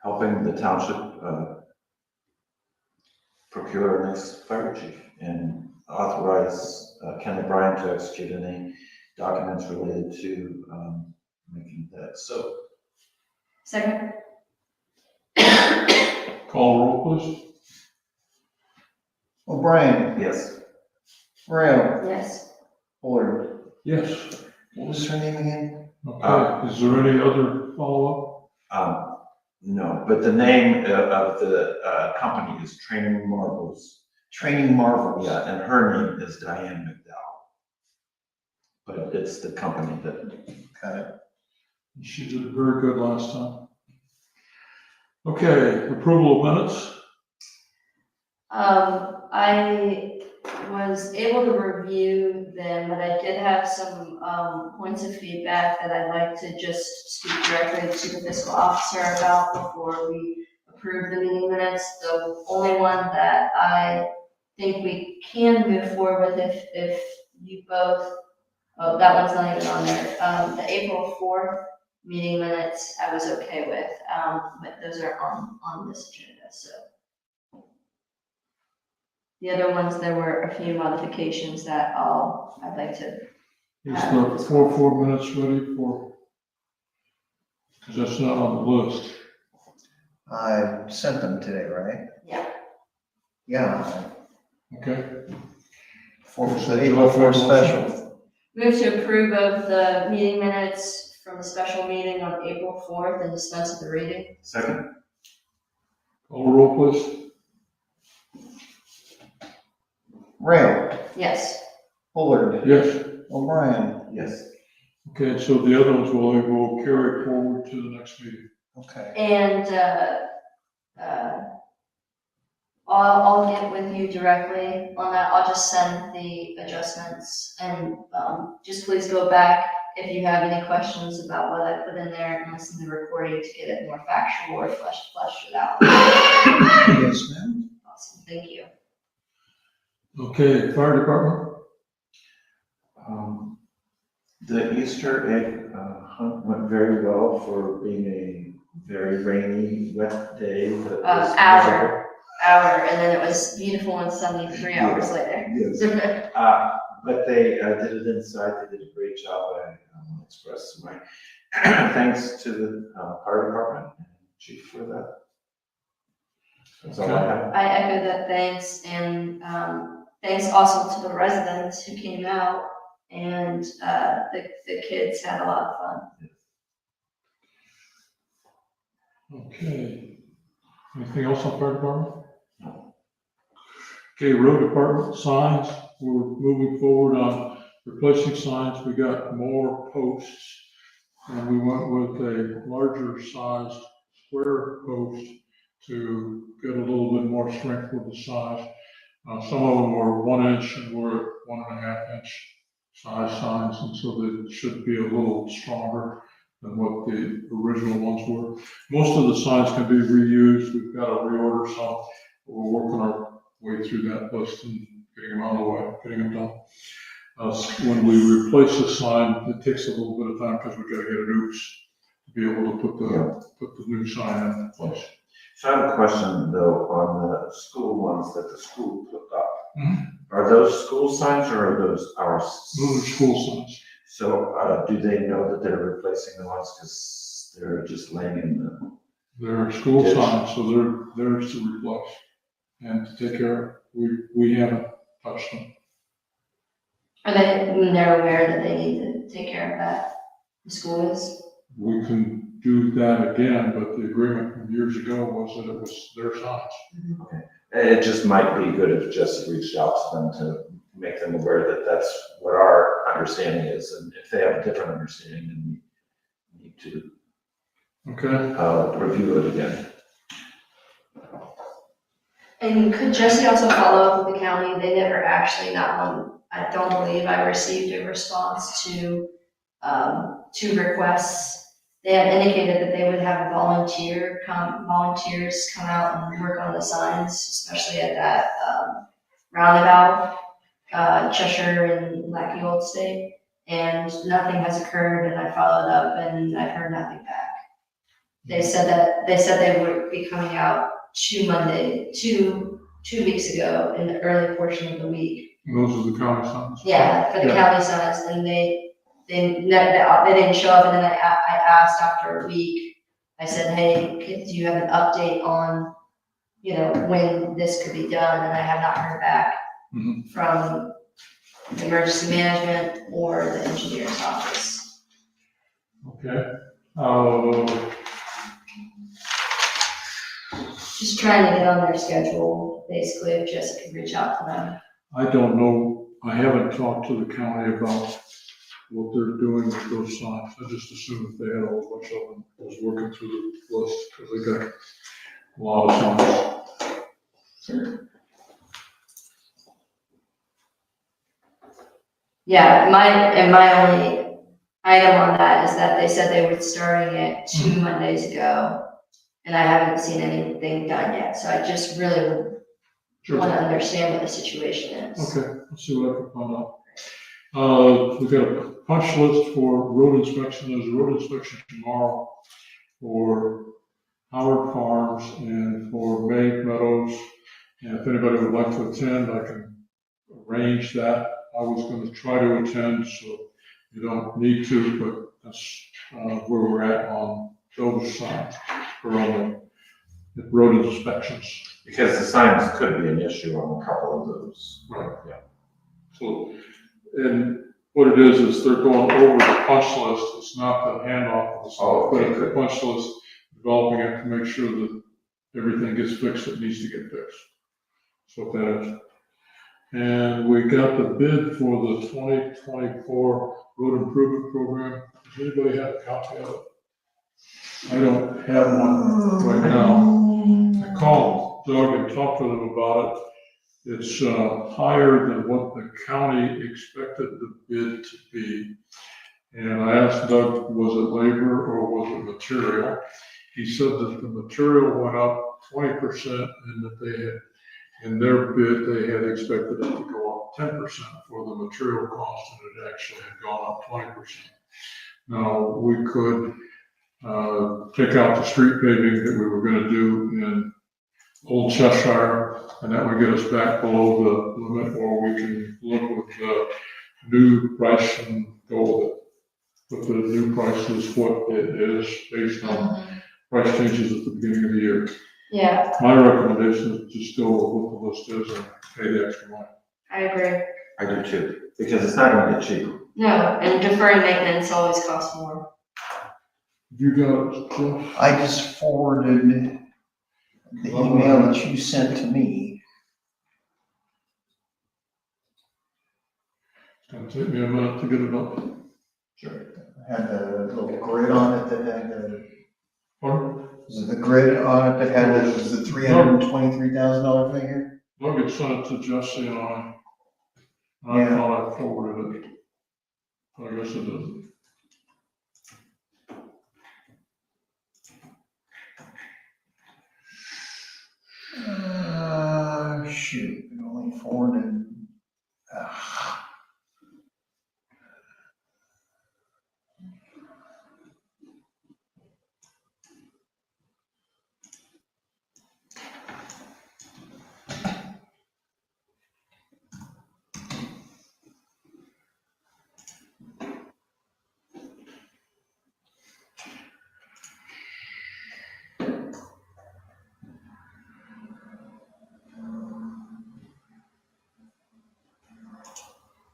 helping the township procure a next fire chief and authorize Ken O'Brien to execute any documents related to making that so.
Second?
call roll, please.
O'Brien,
Yes.
Rail,
Yes.
Fuller.
Yes.
What was her name again?
Okay, is there any other follow-up?
No, but the name of the company is Training Marvels.
Training Marvels.
Yeah, and her name is Diane McDowell. But it's the company that,
Got it.
She did very good last time. Okay, approval of minutes.
I was able to review them, but I did have some, points of feedback that I'd like to just speak directly to the fiscal officer about before we approve the meeting minutes. The only one that I think we can move forward with if you both, oh, that one's not even on there. The April 4th meeting minutes, I was okay with, but those are on this agenda, so. The other ones, there were a few modifications that I'd like to.
Is the 4 minutes ready for? Because that's not on the list.
I sent them today, right?
Yeah.
Yeah.
Okay,
For
So
the
do
April
I have a
4th
motion?
special.
Move to approve of the meeting minutes from the special meeting on April 4th and dispense with the reading.
second,
call roll, please.
Rail,
Yes.
Fuller,
Yes.
O'Brien.
yes.
Okay, so the other ones will carry forward to the next meeting.
Okay.
And, I'll get with you directly on that. I'll just send the adjustments and, just please go back if you have any questions about what I put in there and listen to the recording to get it more factual or flesh it out.
Yes, ma'am.
Awesome, thank you.
Okay, fire department?
The Easter egg hunt went very well for being a very rainy, wet day. That was
Hour, and then it was beautiful and sunny 3 hours later.
Yes. But they did it inside. They did a great job. I want to express my thanks to the fire department and chief for that. That's all I have.
I echo that thanks, and thanks also to the residents who came out, and the kids had a lot of fun.
Okay. Anything else on fire department? Okay, road department signs, we're moving forward on replacing signs. We got more posts, and we went with a larger sized square post to get a little bit more strength with the size. Some of them were 1 inch and we're at 1.5 inch size signs, and so they should be a little stronger than what the original ones were. Most of the signs can be reused. We've got to reorder some. We're working our way through that list and getting them out of the way, getting them done. When we replace a sign, it takes a little bit of time because we've got to get it oops to be able to put the new sign in place.
So I have a question though on the school ones that the school put up.
Mhm.
Are those school signs or are those our?
Those are school signs.
So do they know that they're replacing the ones because they're just laying in the?
They're school
Yes.
signs, so they're theirs to replace and to take care of. We haven't touched them.
They're aware that they need to take care of that, the school is.
We can do that again, but the agreement from years ago was that it was their signs.
It just might be good if Jesse reached out to them to make them aware that that's what our understanding is, and if they have a different understanding, then we need to
Okay.
review it again.
And could Jesse also follow up with the county? They never actually, I don't believe I received a response to requests. They had indicated that they would have volunteers come out and work on the signs, especially at that roundabout, Cheshire and Lackey Old State. And nothing has occurred, and I followed up and I've heard nothing back. They said they would be coming out two weeks ago in the early portion of the week.
Those are the county signs.
Yeah, for the county signs, and they didn't show up, and then I asked after a week, I said, hey, do you have an update on, when this could be done? And I have not heard back from the emergency management or the engineer's office.
Okay.
Just trying to get on their schedule, basically, if Jessica could reach out to them.
I don't know. I haven't talked to the county about what they're doing with those signs. I just assumed they had a whole bunch of them. I was working through the list because they got a lot of signs.
Yeah, my only item on that is that they said they were starting it 2 Mondays ago, and I haven't seen anything done yet. So I just really would want to understand what the situation is.
Okay, let's see what I can find out. We've got a punch list for road inspection. There's a road inspection tomorrow for Howard Farms and for May Meadows. And if anybody would like to attend, I can arrange that. I was going to try to attend, so you don't need to, but that's where we're at on those signs for on the road inspections.
Because the signs could be an issue on a couple of those.
Right.
Yeah.
So, and what it is they're going over the punch list. It's not the handoff of the stuff,
Oh, okay,
but the
good.
punch list, developing it to make sure that everything gets fixed that needs to get fixed. So that is. And we got the bid for the 2024 road improvement program. Does anybody have a copy of it? I don't have one right now. I called Doug and talked to them about it. It's higher than what the county expected the bid to be. And I asked Doug, was it labor or was it material? He said that the material went up 20% and that they had, in their bid, they had expected it to go up 10% for the material cost, and it actually had gone up 20%. Now, we could take out the street paving that we were gonna do in Old Cheshire, and that would get us back below the limit, or we can look with the new price and go with it. But the new price is what it is based on price changes at the beginning of the year.
Yeah,
My recommendation is to still with what the list is and pay the extra money.
I agree.
I do too, because it's not gonna get cheaper.
No, and deferring maintenance always costs more.
You got it, Jeff?
I just forwarded the email that you sent to me.
It's gonna take me a minute to get it up.
Sure.
Had the little grid on it that had the,
Pardon?
was it the grid on it that had the, was the $323,000 figure?
Doug had sent it to Jesse and I. And I
Yeah.
thought I forwarded it. But I guess it didn't.
Shoot, it only forwarded.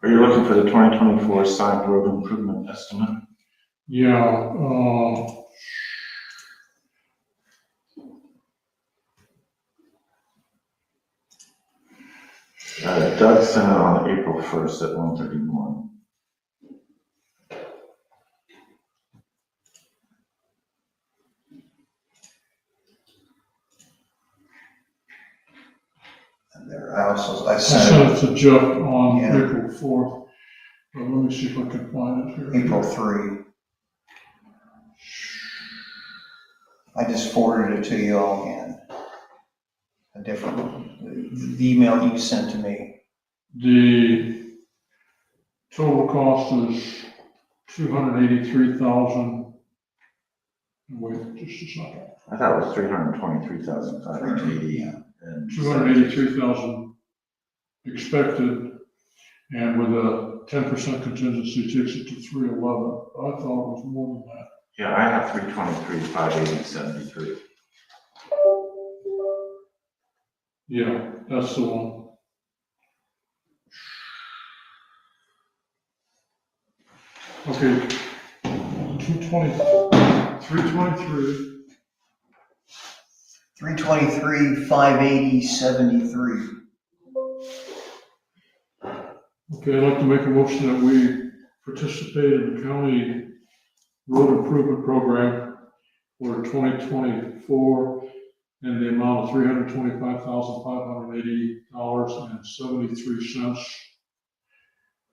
Are you looking for the 2024 side road improvement estimate?
Yeah,
Doug sent it on April 1st at 1:31.
And there, I
I
sent
sent it to Jeff on
Yeah.
April 4th. But let me see if I can find it here.
April 3. I just forwarded it to you all again. A different, the email you sent to me.
The total cost is $283,000. Wait just a second.
I thought it was 323,580.
Yeah.
And
283,000 expected, and with a 10% contingency takes it to 311. I thought it was more than that.
yeah, I have 323,580.73.
Yeah, that's the one. Okay, 323.
323,580.73.
Okay, I'd like to make a motion that we participate in the county road improvement program for 2024 in the amount of $325,580.73,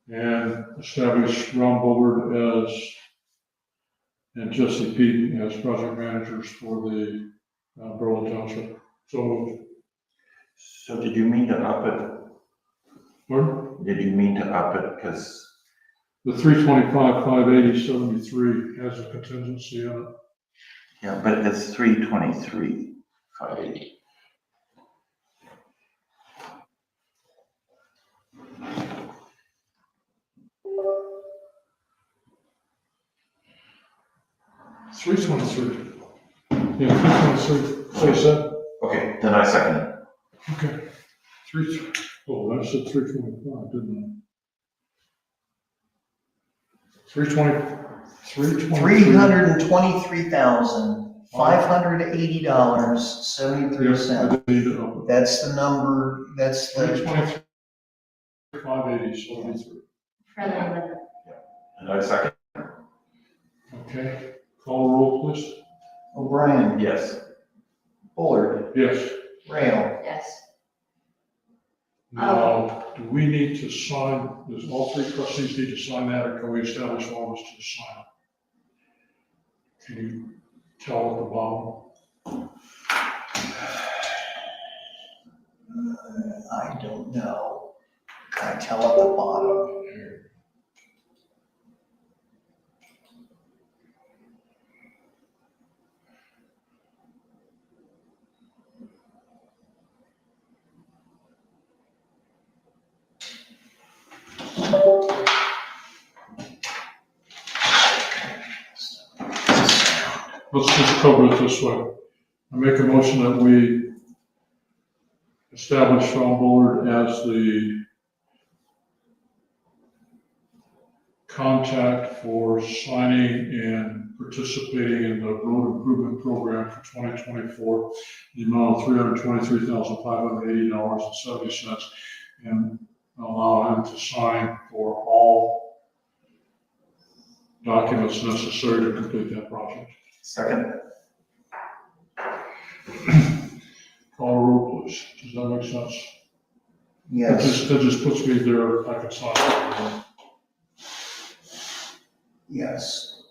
and establish Ron Bullard as and Jesse Pete as project managers for the Berlin Township. So moved.
So did you mean to up it?
Pardon?
Did you mean to up it? Because,
The 325,580.73 has a contingency in it.
yeah, but it's 323,580.
$323. Yeah, $323. So you said?
Okay, then I second it.
Okay. Oh, I said 325, didn't I? 323.
$323,580.73.
Yes, I did need to up it.
That's the number, that's the,
323,580.73.
Friendly amendment.
And I second.
Okay, call roll, please.
O'Brien,
Yes.
Bullard,
Yes.
Rail.
Yes.
Now, do we need to sign, does all three trustees need to sign that, or can we establish all of us to sign it? Can you tell at the bottom?
I don't know. Can I tell at the bottom?
Let's just cover it this way. I make a motion that we establish Sean Bullard as the contact for signing and participating in the road improvement program for 2024, the amount of $323,580.70, and allow him to sign for all documents necessary to complete that project.
Second.
Call a roll, please. Does that make sense?
Yes,
That just puts me there, I can sign it.
yes.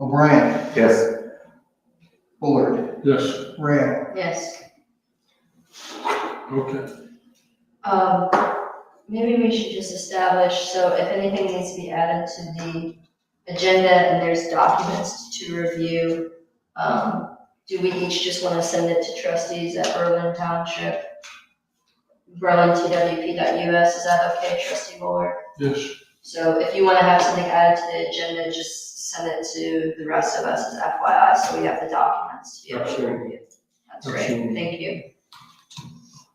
O'Brien,
Yes.
Bullard,
Yes,
Rail.
Yes.
okay.
Maybe we should just establish, so if anything needs to be added to the agenda and there's documents to review, do we each just want to send it to trustees at Berlin Township, berlintwp.us, is that okay, trustee Bullard?
Yes,
So if you want to have something added to the agenda, just send it to the rest of us as FYI, so we have the documents to be able to
Absolutely.
review. That's great,
Absolutely.
thank you.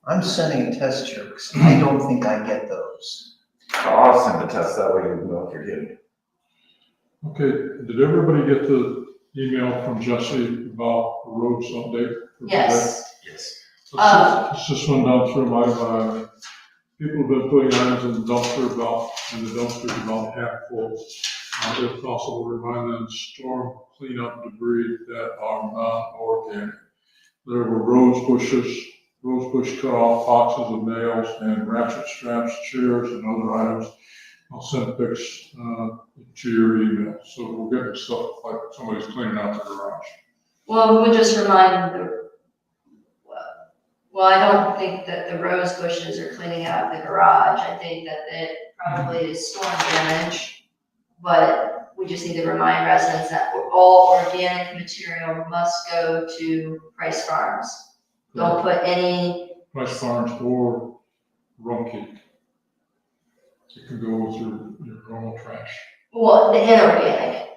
I'm sending a test here because I don't think I get those.
I'll send the test, that way you know if you're getting.
okay, did everybody get the email from Jesse about the roads update? for today?
Yes,
Yes.
Let's just run down through them item by item. People have been putting items in the dumpster and the dumpster's about half full. If possible, remind them to storm cleanup debris that are non-organic. There were rose bush cut off, boxes of nails and ratchet straps, chairs and other items. I'll send pics to your email, so we'll get stuff like somebody's cleaning out the garage.
well, we'll just remind well, I don't think that the rose bushes are cleaning out the garage. I think that it probably is storm damage. But we just need to remind residents that all organic material must go to Price Farms. Don't put any,
Price Farms or Rumpke. It can go with your normal trash.
well, the inorganic,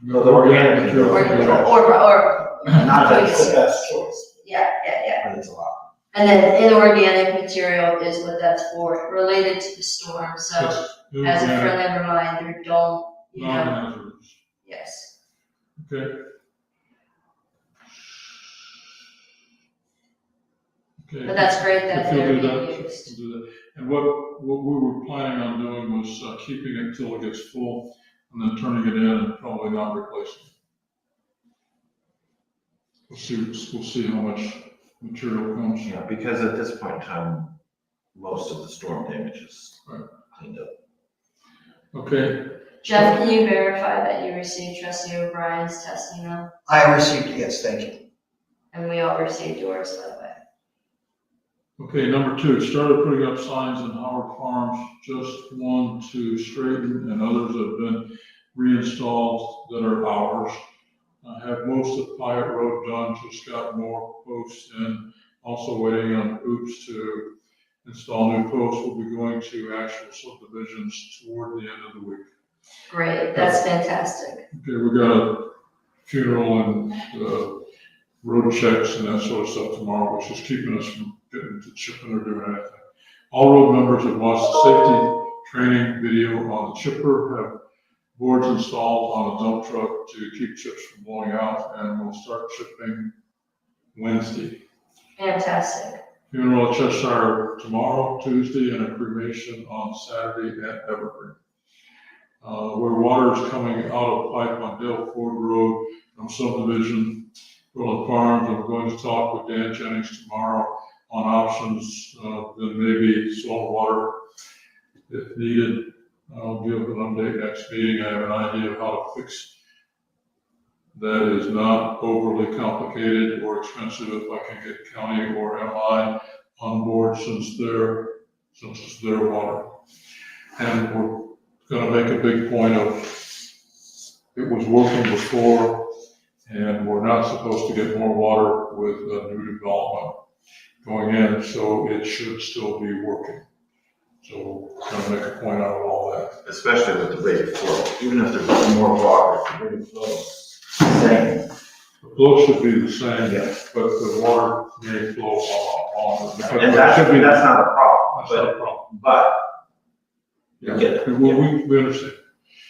No, the organic can go
or,
with your trash.
or.
Not that it's the
choice.
best choice,
Yeah, yeah, yeah.
but it's a lot.
And then inorganic material is what that's for, related to the storm. So
Yes,
as a
organic,
friendly reminder, don't, you know,
non-hazardous.
yes.
Okay. Okay.
But that's great that
If you'll
they're
do that,
being used.
we'll do that. And what we were planning on doing was keeping it till it gets full and then turning it in and probably not replacing it. We'll see how much material comes.
Yeah, because at this point in time, most of the storm damage is
Right.
cleaned up.
Okay,
Jeff, can you verify that you received trustee O'Brien's test email?
I received, yes, thank you.
And we all received yours, by the way.
okay, number 2, started putting up signs in Howard Farms, just one to straighten and others have been reinstalled that are ours. I have most of Pyatt Road done, just got more posts in, also waiting on Oops to install new posts. We'll be going to actual subdivisions toward the end of the week.
Great, that's fantastic.
Okay, we got a funeral and road checks and that sort of stuff tomorrow, which is keeping us from getting to chipping or doing anything. All road members have watched the safety training video on the chipper, have boards installed on a dump truck to keep chips from blowing out, and we'll start chipping Wednesday.
Fantastic.
Funeral at Cheshire tomorrow, Tuesday, and a cremation on Saturday at Evergreen. Where water is coming out of pipe on Dale Ford Road from subdivision, Berlin Farms, I'm going to talk with Dan Jennings tomorrow. on options, then maybe stormwater if needed. I'll give an update next meeting. I have an idea of how to fix that is not overly complicated or expensive if I can get county or MI on board since it's their water. And we're gonna make a big point of, it was working before, and we're not supposed to get more water with a new development going in, so it should still be working. So we're gonna make a point out of all that.
Especially with the rate of flow, even if there's more water, the rate of flow is the same.
The flow should be the same,
Yeah.
but the water may flow a lot longer. because
And
it should be-
that's not a problem,
That's not a problem.
but
Yeah,
get it.
we understand.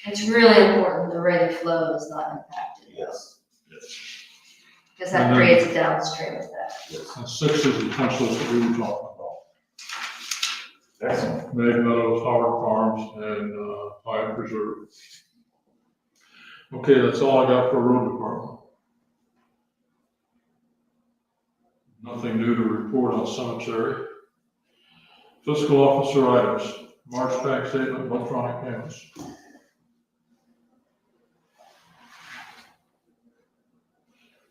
It's really important the rate of flow is not impacted.
yes.
Because that
And then-
creates a downstream effect.
And 6 is the punch list that we were talking about.
Excellent.
Meg Meadows, Howard Farms, and Pine Preserve. Okay, that's all I got for road department. Nothing new to report on cemetery. Fiscal officer items, March bank statement, electronic payments.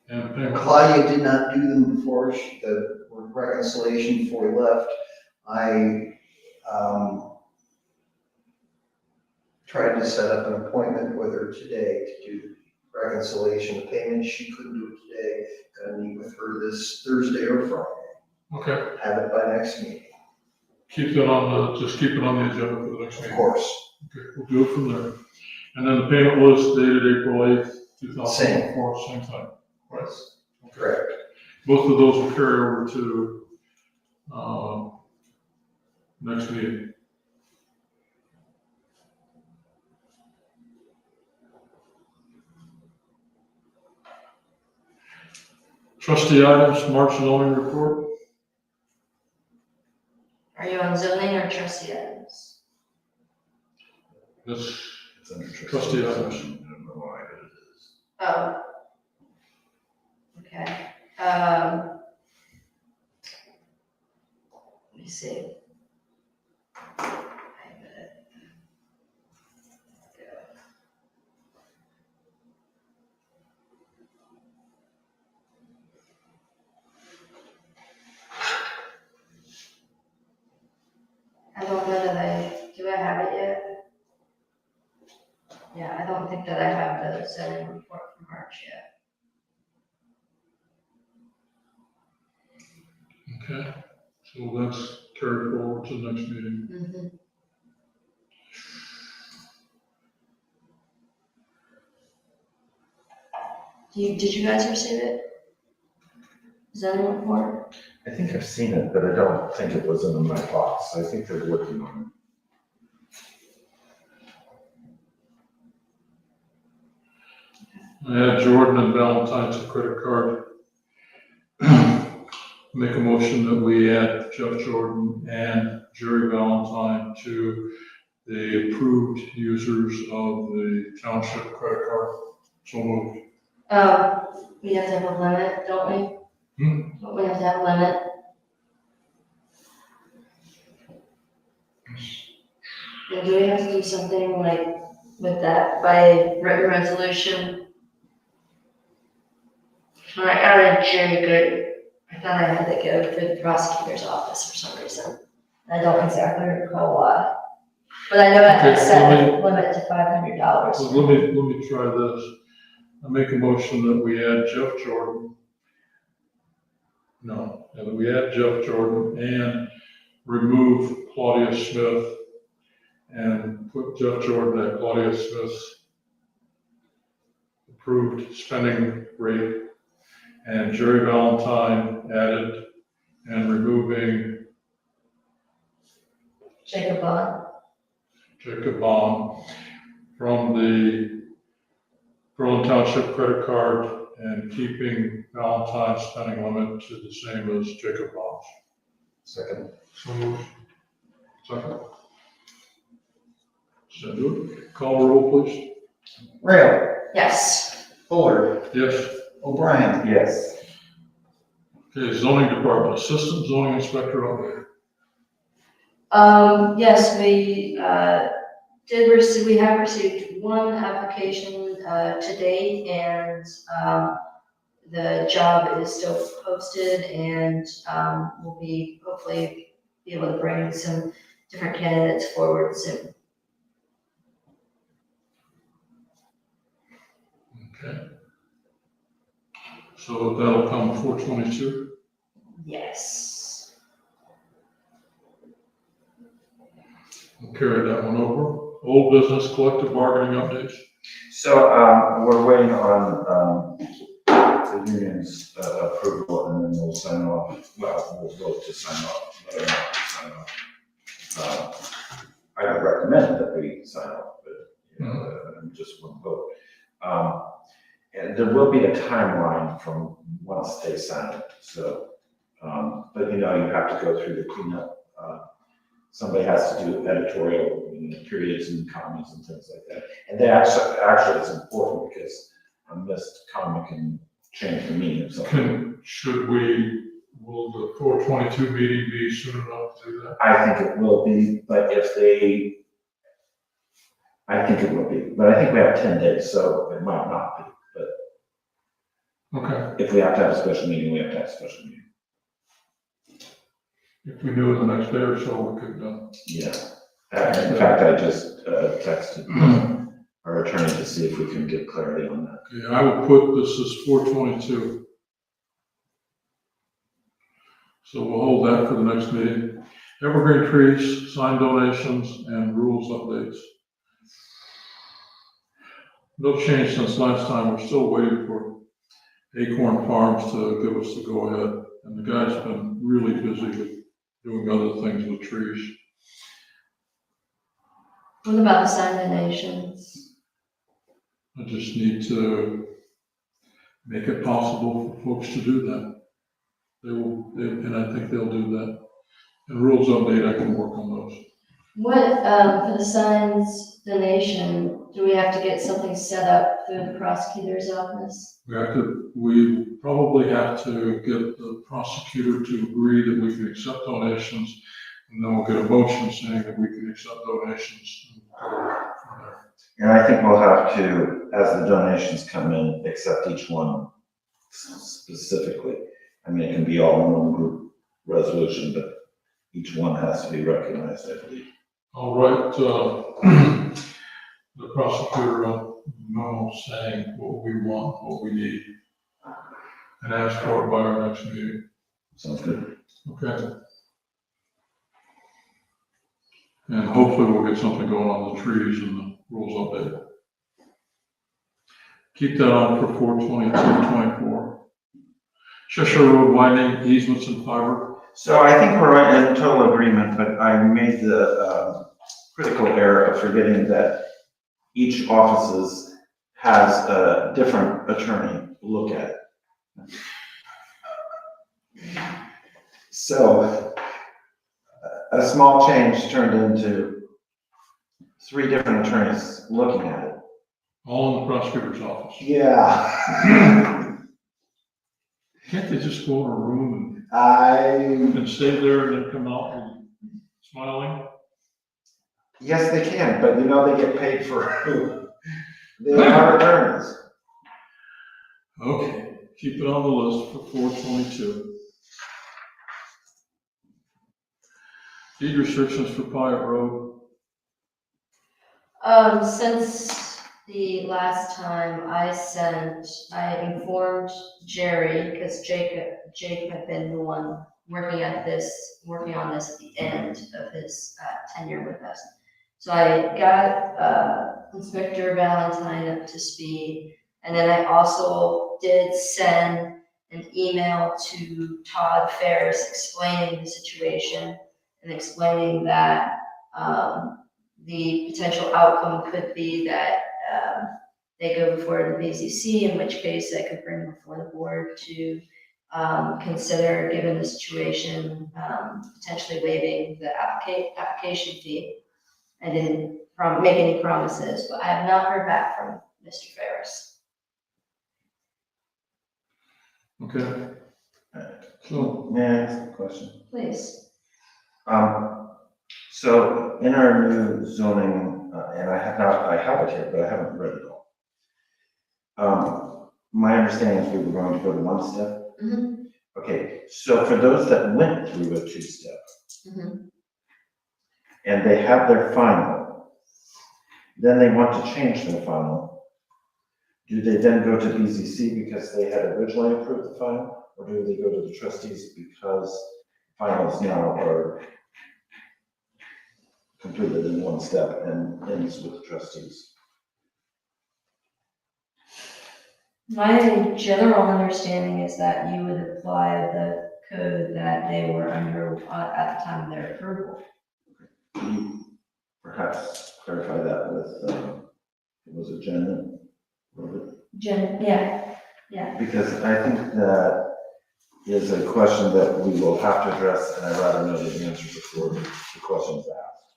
And payment.
Claudia did not do them before, the reconciliation before we left. I, tried to set up an appointment with her today to do the reconciliation of payments. She couldn't do it today. Gonna meet with her this Thursday or Friday.
Okay,
Have it by next meeting.
keep it on just keep it on the agenda for the next
Of
meeting.
course.
Okay, we'll do it from there. And then the payment list dated April 8th, 2004, same thing. Right.
Correct.
Both of those will carry over to next meeting. Trustee items, March zoning report.
Are you on zoning or trustee items?
This
It's under
Trustee items.
I don't know why it is.
Oh. Okay, let me see. I don't know that do I have it yet? Yeah, I don't think that I have the zoning report for March yet.
Okay, so that's carried forward to the next meeting.
Mm-hmm. Did you guys receive it? Zoning report?
I think I've seen it, but I don't think it was in my box. I think they're working on
I had Jordan and Valentine's a credit card. Make a motion that we add Jeff Jordan and Jerry Valentine to the approved users of the township credit card. So moved.
We have to have a limit, don't we? Don't we have to have a limit? And do we have to do something like with that by written resolution? All right, I read Jerry Good. I thought I had to go through the prosecutor's office for some reason. I don't exactly recall why. But I know I had
Okay,
set
let
a limit to $500.
So let me try this. I make a motion that we add Jeff Jordan. No, that we add Jeff Jordan and remove Claudia Smith and put Jeff Jordan at Claudia Smith's approved spending rate and Jerry Valentine added and removing
Jacob Bond.
Jacob Bond from the Berlin Township credit card and keeping Valentine's spending limit to the same as Jacob Bond's.
second.
So moved. Second. Should I do it? Call roll, please.
Rail,
Yes.
Fuller,
Yes.
O'Brien,
Yes.
Okay, zoning department, assistant zoning inspector update.
Yes, we have received one application, to date, and, the job is still posted, and, we'll be hopefully be able to bring some different candidates forward soon.
Okay. So that'll come 4/22.
Yes.
We'll carry that one over. Old business collective bargaining updates.
So, we're waiting on, the union's approval, and then we'll sign off, well, we'll vote to sign off, whether or not we sign off. I would recommend that we sign off, but, you know, just one vote. And there will be a timeline from once they sign it, so, but you know, you have to go through the cleanup. Somebody has to do editorial, you know, periods and commas and things like that. And that actually is important because a missed comma can change the meaning of something.
Will the 4/22 meeting be soon enough to do that?
I think it will be, but I think it will be, but I think we have 10 days, so it might not be. But
Okay,
if we have to have a special meeting, we have to have a special meeting.
if we knew it the next day or so, we could,
Yeah. In fact, I just texted our attorney to see if we can get clarity on that.
okay, I will put this as 4/22. So we'll hold that for the next meeting. Evergreen trees, sign donations, and rules updates. No change since last time. We're still waiting for Acorn Farms to give us the go-ahead. And the guy's been really busy with doing other things with trees.
What about the sign donations?
I just need to make it possible for folks to do that. And I think they'll do that. And rules update, I can work on those.
What, for the signs donation, do we have to get something set up through the prosecutor's office?
We probably have to get the prosecutor to agree that we can accept donations, and then we'll get a motion saying that we can accept donations. And go from there.
And I think we'll have to, as the donations come in, accept each one specifically. I mean, it can be all in one group resolution, but each one has to be recognized, I believe.
I'll write, the prosecutor a memo saying what we want, what we need, and ask for it by our next meeting.
Sounds good.
Okay. And hopefully we'll get something going on the trees and the rules update. Keep that on for 4/22/24. Cheshire Road widening, easements and fiber.
So I think we're in total agreement, but I made the critical error of forgetting that each offices has a different attorney look at it. So a small change turned into 3 different attorneys looking at it.
All in the prosecutor's office.
Yeah.
Can't they just go in a room
I
and stay there and then come out and smiling?
Yes, they can, but you know, they get paid for, they are attorneys.
Okay, keep it on the list for 4/22. Deed restrictions for Pyatt Road.
Since the last time I informed Jerry, because Jake had been the one working on this at the end of his tenure with us. So I got Inspector Valentine up to speed, and then I also did send an email to Todd Ferris explaining the situation and explaining that the potential outcome could be that they go before the BZC, in which case I could bring before the board to consider, given the situation, potentially waiving the application fee. I didn't make any promises, but I have not heard back from Mr. Ferris.
Okay. Oh,
May I ask a question?
Please.
So in our new zoning, and I have it here, but I haven't read it all. My understanding is we were going to go to one step.
Mhm.
Okay, so for those that went through a two-step
Mhm.
and they have their final, then they want to change their final, do they then go to BZC because they had originally approved the final? Or do they go to the trustees because finals now are completed in one step and ends with the trustees?
My general understanding is that you would apply the code that they were under at the time of their approval.
Can you perhaps clarify that with, was it Jen?
Yeah,
Because I think that is a question that we will have to address, and I'd rather know the answer before the question's asked.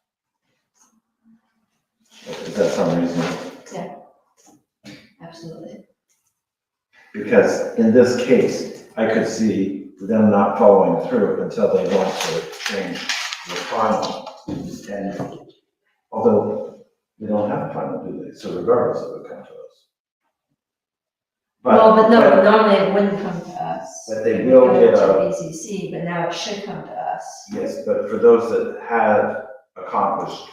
Does that sound reasonable?
absolutely.
Because in this case, I could see them not following through until they want to change the final. And although they don't have a final, do they? So regardless, it would come to us.
Well, but no, normally it wouldn't come to us.
But they
It
will
would
get
go
a,
to BCC, but now it should come to us.
yes, but for those that have accomplished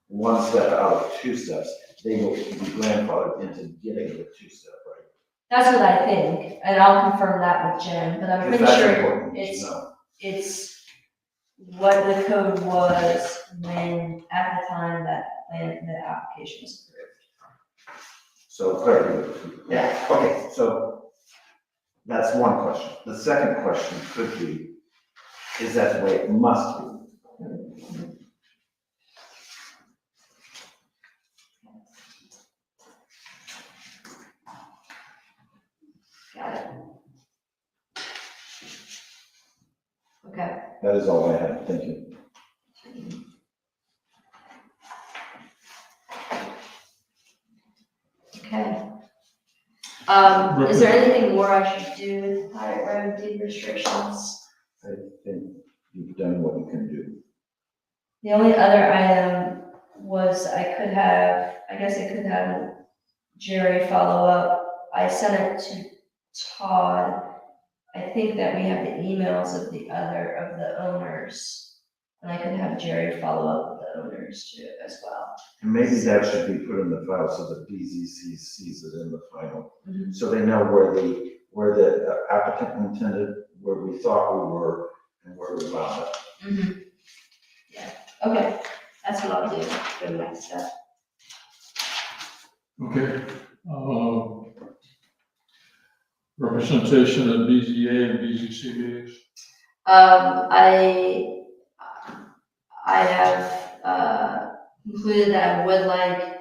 one step out of two steps, they will be grandfathered into getting the two-step, right?
That's what I think, and I'll confirm that with Jen, but I'm pretty
Because that's
sure
important to
it's,
know.
it's what the code was when, at the time that the application was approved.
So clarity. Yeah, okay, so that's one question. The second question could be, is that the way it must be?
Got it. Okay.
That is all I have, thank you.
Okay. Is there anything more I should do with private road deed restrictions?
I think you've done what you can do.
The only other item was I guess I could have Jerry follow up. I sent it to Todd. I think that we have the emails of the owners. And I could have Jerry follow up with the owners too as well.
And maybe that should be put in the file so that BZC sees it in the final.
Mhm.
So they know where the applicant intended, where we thought we were, and where we wound up.
Mhm. Yeah, okay, that's what I'll do for the next step.
okay. Representation at BZA and BZC meetings.
I have, concluded that I would like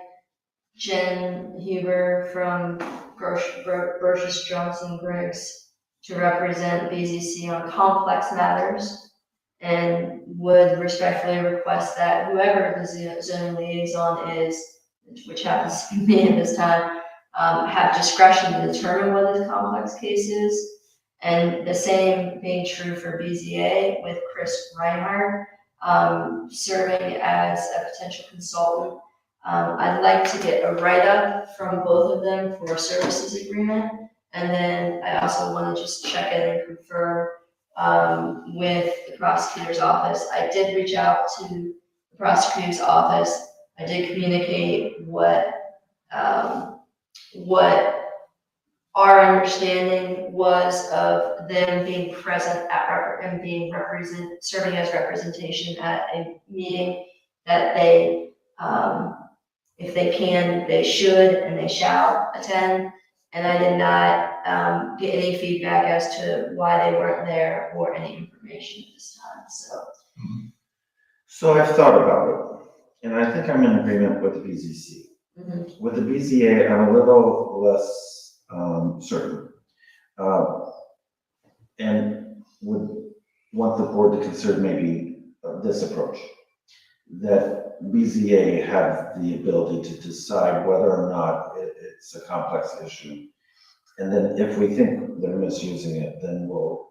Jen Huber from Brochus Johnson Griggs to represent BZC on complex matters, and would respectfully request that whoever the zoning liaison is, which happens to be me at this time, have discretion to determine what this complex case is. And the same being true for BZA with Chris Reinhardt, serving as a potential consultant. I'd like to get a write-up from both of them for a services agreement. And then I also want to just check in and confirm with the prosecutor's office. I did reach out to the prosecutor's office. I did communicate what our understanding was of them being present and being serving as representation at a meeting that they, if they can, they should and they shall attend. And I did not get any feedback as to why they weren't there or any information at this time.
So I've thought about it, and I think I'm in agreement with the BZC.
Mhm.
With the BZA, I'm a little less certain. And would want the board to consider maybe this approach, that BZA have the ability to decide whether or not it's a complex issue. And then if we think they're misusing it, then we'll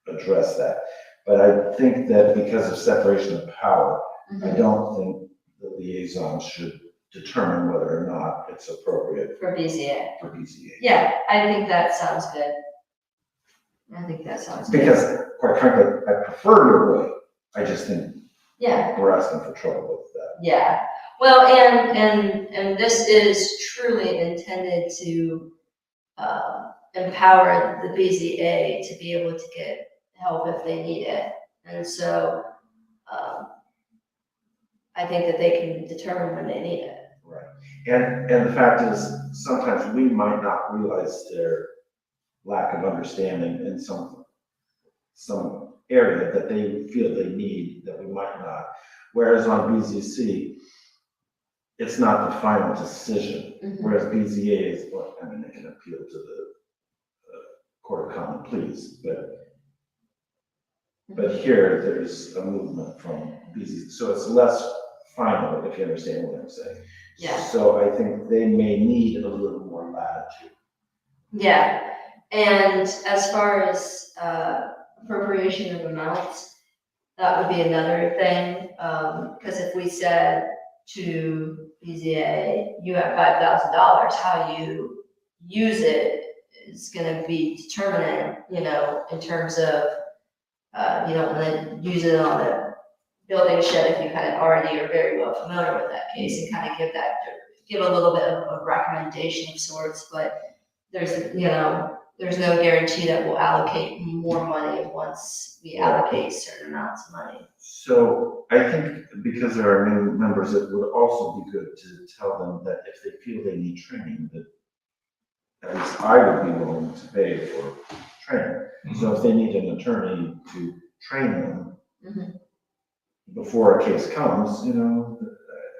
address that. But I think that because of separation of power, I don't think the liaison should determine whether or not it's appropriate
For BZA.
for BZA.
Yeah, I think that sounds good. I think that sounds good.
Because quite frankly, I prefer your way. I just think
Yeah,
we're asking for trouble with that.
yeah. Well, and this is truly intended to empower the BZA to be able to get help if they need it. And so I think that they can determine when they need it.
Right. And the fact is, sometimes we might not realize their lack of understanding in some area that they feel they need that we might not. Whereas on BZC, it's not the final decision. Whereas BZA is, well, I mean, they can appeal to the Court of Common Pleas, but here there's a movement from BZC, so it's less final, if you understand what I'm saying.
Yeah.
So I think they may need a little more latitude.
Yeah, and as far as appropriation of amounts, that would be another thing, because if we said to BZA, you have $5,000, how you use it is gonna be determinant, you know, in terms of, you don't wanna use it on a building shed if you kind of already are very well familiar with that case, and kind of give a little bit of a recommendation of sorts, but there's, you know, there's no guarantee that we'll allocate more money once we allocate certain amounts of money.
So I think because there are new members, it would also be good to tell them that if they feel they need training, that at least I would be willing to pay for training. So if they need an attorney to train them before a case comes, you know,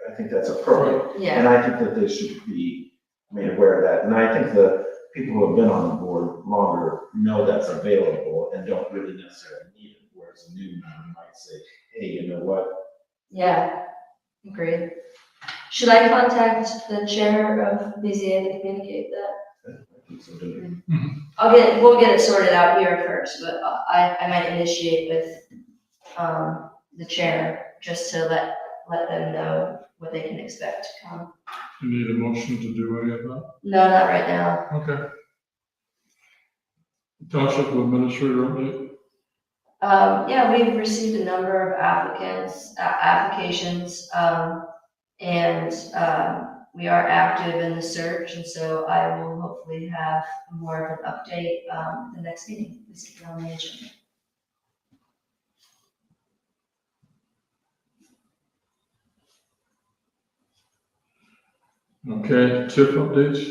I think that's appropriate.
Yeah,
And I think that they should be made aware of that. And I think the people who have been on the board longer know that's available and don't really necessarily need it. Whereas a new member might say, hey, you know what?
yeah, agreed. Should I contact the chair of BZA to communicate that?
I think so, too.
We'll get it sorted out here first, but I might initiate with the chair just to let them know what they can expect to come.
You need a motion to do any of that?
No, not right now.
Okay. Township Administrator update?
Yeah, we've received a number of applications, and we are active in the search, and so I will hopefully have more of an update the next meeting. Please keep it on the agenda.
Okay, TIF updates?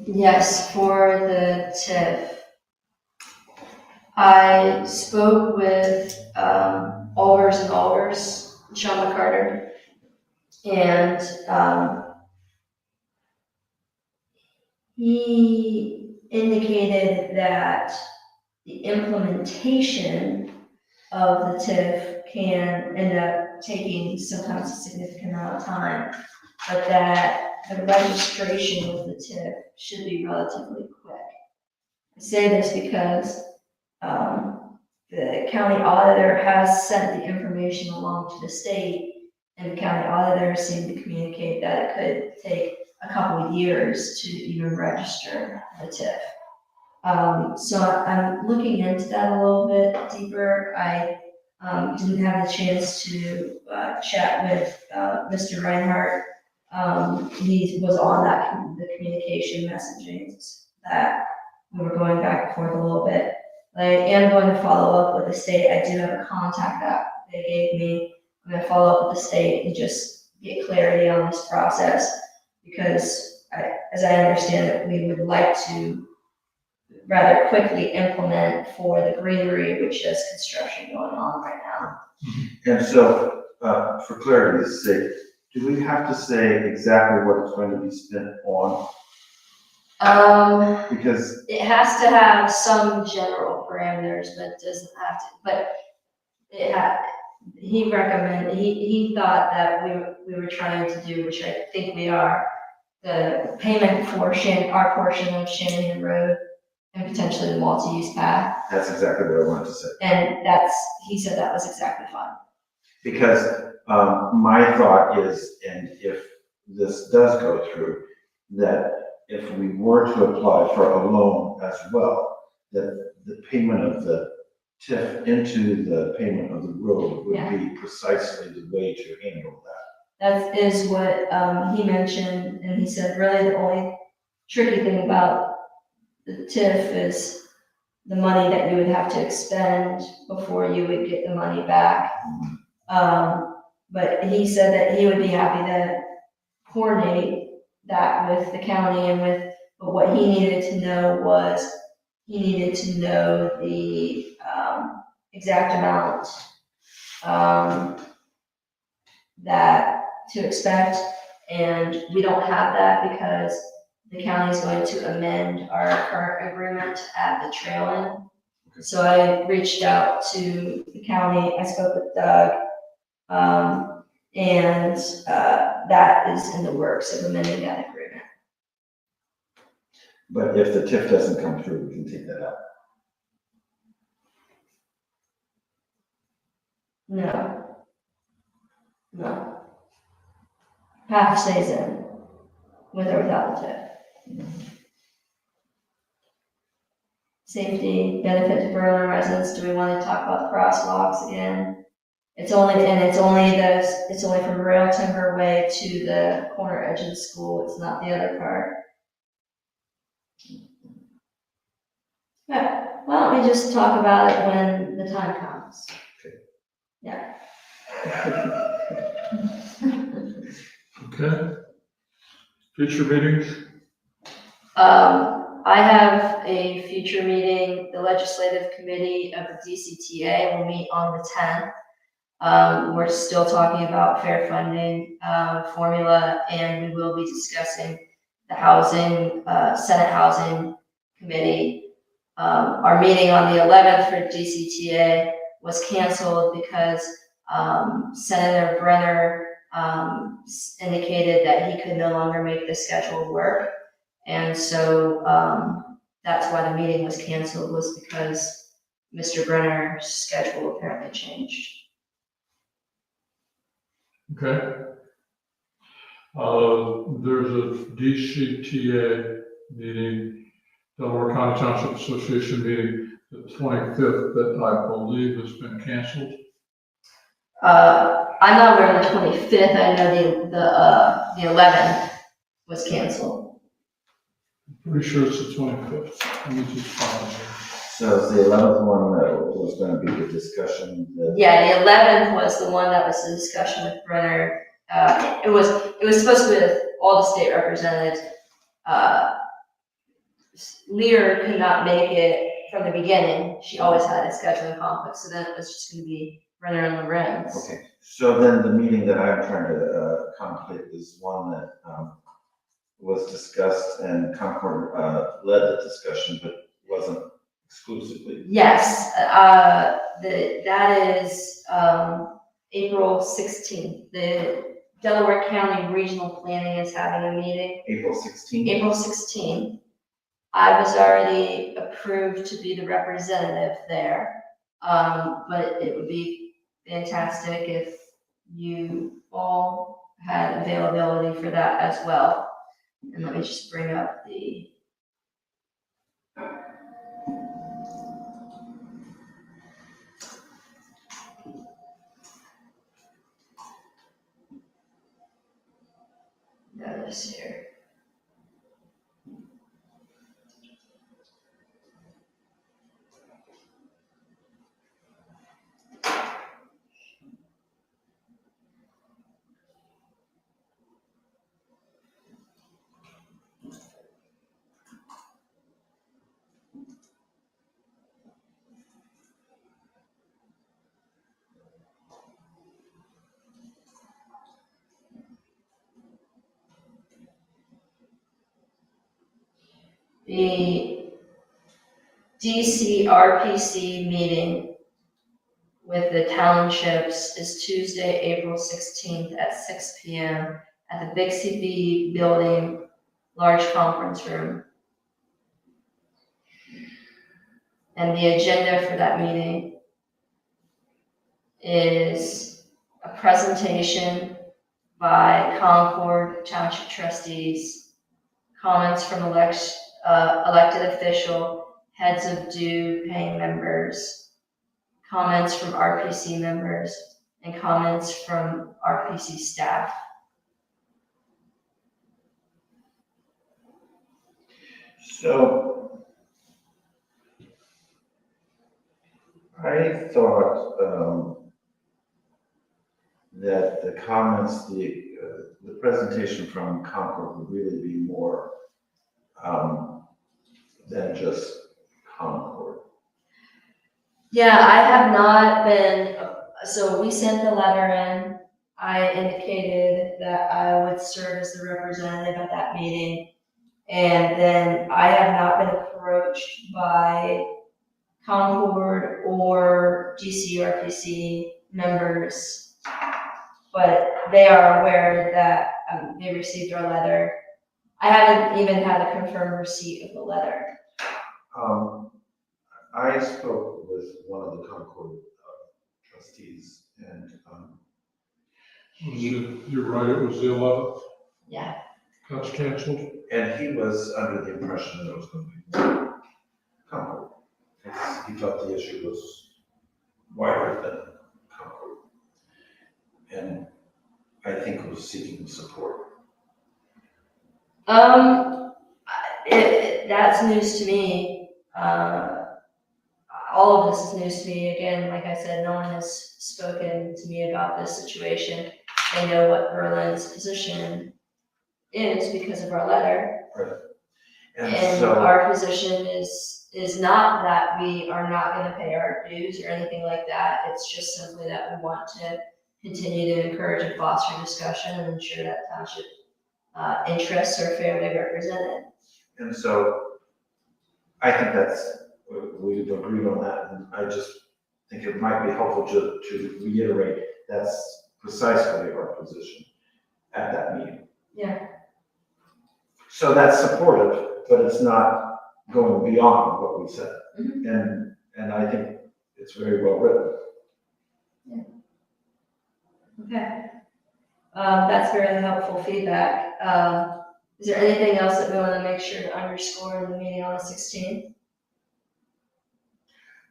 Yes, for the TIF. I spoke with Allers and Allers, Sean McCarter, and he indicated that the implementation of the TIF can end up taking sometimes a significant amount of time, but that the registration of the TIF should be relatively quick. I say this because the county auditor has sent the information along to the state, and the county auditor seemed to communicate that it could take a couple of years to even register the TIF. So I'm looking into that a little bit deeper. I didn't have the chance to chat with Mr. Reinhardt. He was on the communication messaging that we were going back and forth a little bit. I am going to follow up with the state. I do have a contact that they gave me. I'm going to follow up with the state and just get clarity on this process, because as I understand it, we would like to rather quickly implement for the greenery, which has construction going on right now.
And so, for clarity's sake, do we have to say exactly what it's going to be spent on? Because
It has to have some general parameters, but it doesn't have to, but he thought that we were trying to do, which I think we are, the payment for our portion of Shanahan Road and potentially the multi-use path.
That's exactly what I wanted to say.
And he said that was exactly fine.
Because my thought is, and if this does go through, that if we were to apply for a loan as well, that the payment of the TIF into the payment of the road would
Yeah.
be precisely the way to handle that.
That is what he mentioned, and he said really the only tricky thing about the TIF is the money that you would have to expend before you would get the money back. But he said that he would be happy to coordinate that with the county but what he needed to know was, he needed to know the exact amount that to expect, and we don't have that because the county is going to amend our current agreement at the trail end. So I reached out to the county, I spoke with Doug, and that is in the works of amending that agreement.
But if the TIF doesn't come through, we can take that out.
No. Path stays in, with or without the TIF. Safety, benefit to Berlin residents, do we want to talk about the crosswalks again? It's only from Rail Timber Way to the corner edge of the school, it's not the other part. Yeah, why don't we just talk about it when the time comes?
Okay.
Yeah.
Okay. Future meetings?
I have a future meeting, the legislative committee of the DCTA will meet on the 10th. We're still talking about fair funding formula, and we will be discussing the housing, Senate Housing Committee. Our meeting on the 11th for DCTA was canceled because Senator Brenner indicated that he could no longer make the scheduled work. And so that's why the meeting was canceled, was because Mr. Brenner's schedule apparently changed.
Okay. There's a DCTA meeting, Delaware County Township Association meeting, the 25th, that I believe has been canceled.
I'm not aware of the 25th. I know the 11th was canceled.
I'm pretty sure it's the 25th. Let me just find it.
So it's the 11th one that was going to be the discussion that.
Yeah, the 11th was the one that was the discussion with Brenner. It was supposed to be with all the state representatives. Lear could not make it from the beginning. She always had a scheduling conflict, so then it was just going to be Brenner and Lorenz.
Okay, so then the meeting that I'm trying to contemplate is one that was discussed, and Concord led the discussion, but wasn't exclusively.
Yes, that is April 16th. The Delaware County Regional Planning is having a meeting.
April 16th?
April 16th. I was already approved to be the representative there, but it would be fantastic if you all had availability for that as well. And let me just bring up the notice here. The DCRPC meeting with the townships is Tuesday, April 16th at 6 p.m. at the Big CB building large conference room. And the agenda for that meeting is a presentation by Concord Township Trustees, comments from elected official, heads of due paying members, comments from RPC members, and comments from RPC staff.
So I thought that the comments, the presentation from Concord would really be more than just Concord.
Yeah, I have not been, so we sent the letter in. I indicated that I would serve as the representative at that meeting. And then I have not been approached by Concord or GCRPC members, but they are aware that they received our letter. I haven't even had a confirmed receipt of the letter.
I spoke with one of the Concord trustees, and
You're right, it was the 11th.
Yeah.
That's canceled.
and he was under the impression that it was going to be Concord. He thought the issue was wider than Concord, and I think was seeking support.
That's news to me. All of this is news to me. Again, like I said, no one has spoken to me about this situation. They know what Berlin's position is because of our letter.
Right. And
And
so,
our position is not that we are not gonna pay our dues or anything like that. It's just simply that we want to continue to encourage and foster discussion and ensure that township interests are fairly represented.
and so I think we've agreed on that, and I just think it might be helpful to reiterate that's precisely our position at that meeting.
Yeah.
So that's supportive, but it's not going beyond what we said.
Mhm.
And I think it's very well written.
Okay. That's very helpful feedback. Is there anything else that we want to make sure to underscore in the meeting on the 16th?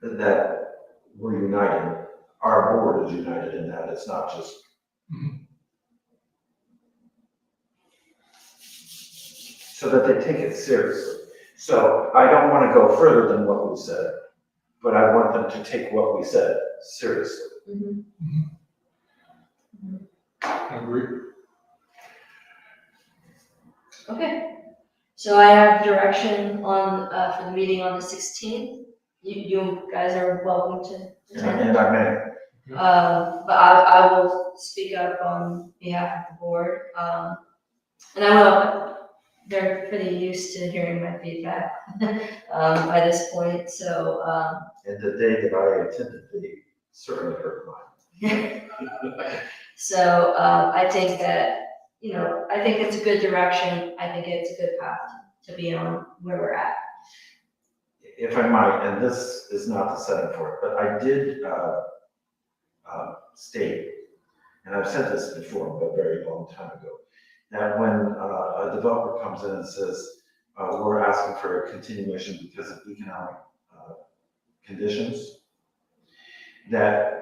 That we're united, our board is united in that, it's not just. So that they take it seriously. So I don't want to go further than what we said, but I want them to take what we said seriously.
I agree.
Okay. So I have direction on, for the meeting on the 16th. You guys are welcome to attend.
And I may.
But I will speak up on behalf of the board. And I will, they're pretty used to hearing my feedback by this point, so.
And the day that I attended, they certainly heard mine.
So I think that, I think it's a good direction. I think it's a good path to be on where we're at.
If I might, and this is not the setting for it, but I did state, and I've said this before, but a very long time ago, that when a developer comes in and says, we're asking for a continuation because of economic conditions, that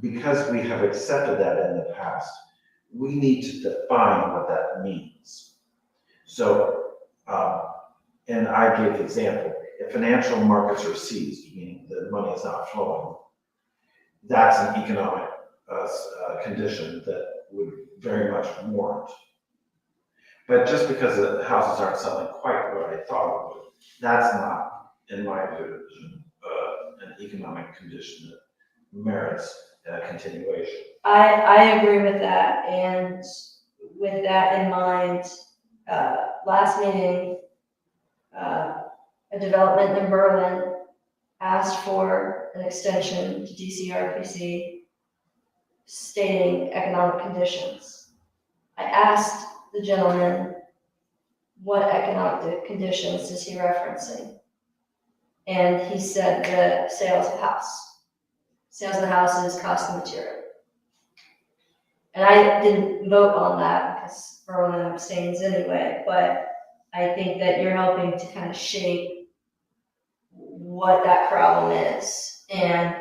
because we have accepted that in the past, we need to define what that means. So, and I gave the example, if financial markets are seized, meaning the money is not flowing, that's an economic condition that would very much warrant. But just because the houses aren't selling quite what I thought it would, that's not, in my vision, an economic condition that merits continuation.
I agree with that, and with that in mind, last meeting, a development in Berlin asked for an extension to DCRPC stating economic conditions. I asked the gentleman, what economic conditions is he referencing? And he said the sales of the house. Sales of the house is cost of material. And I didn't vote on that because Berlin abstains anyway, but I think that you're helping to kind of shape what that problem is. And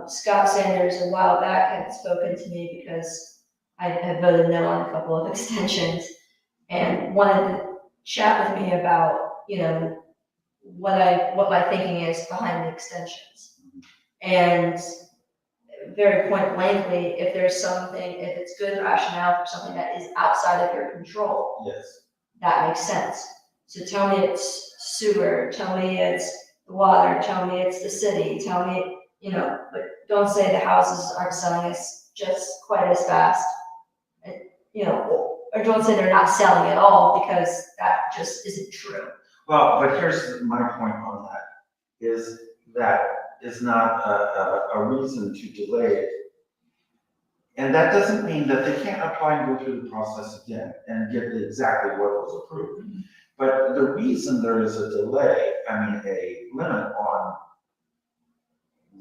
Scott Sanders a while back had spoken to me because I had voted no on a couple of extensions and wanted to chat with me about, you know, what my thinking is behind the extensions. And very point blankly, if there's something, if it's good rationale for something that is outside of your control,
Yes.
that makes sense. So tell me it's sewer, tell me it's the water, tell me it's the city, tell me, you know, but don't say the houses aren't selling as just quite as fast. You know, or don't say they're not selling at all, because that just isn't true.
Well, but here's my point on that, is that is not a reason to delay it. And that doesn't mean that they can't apply and go through the process again and get exactly what was approved. But the reason there is a delay, I mean, a limit on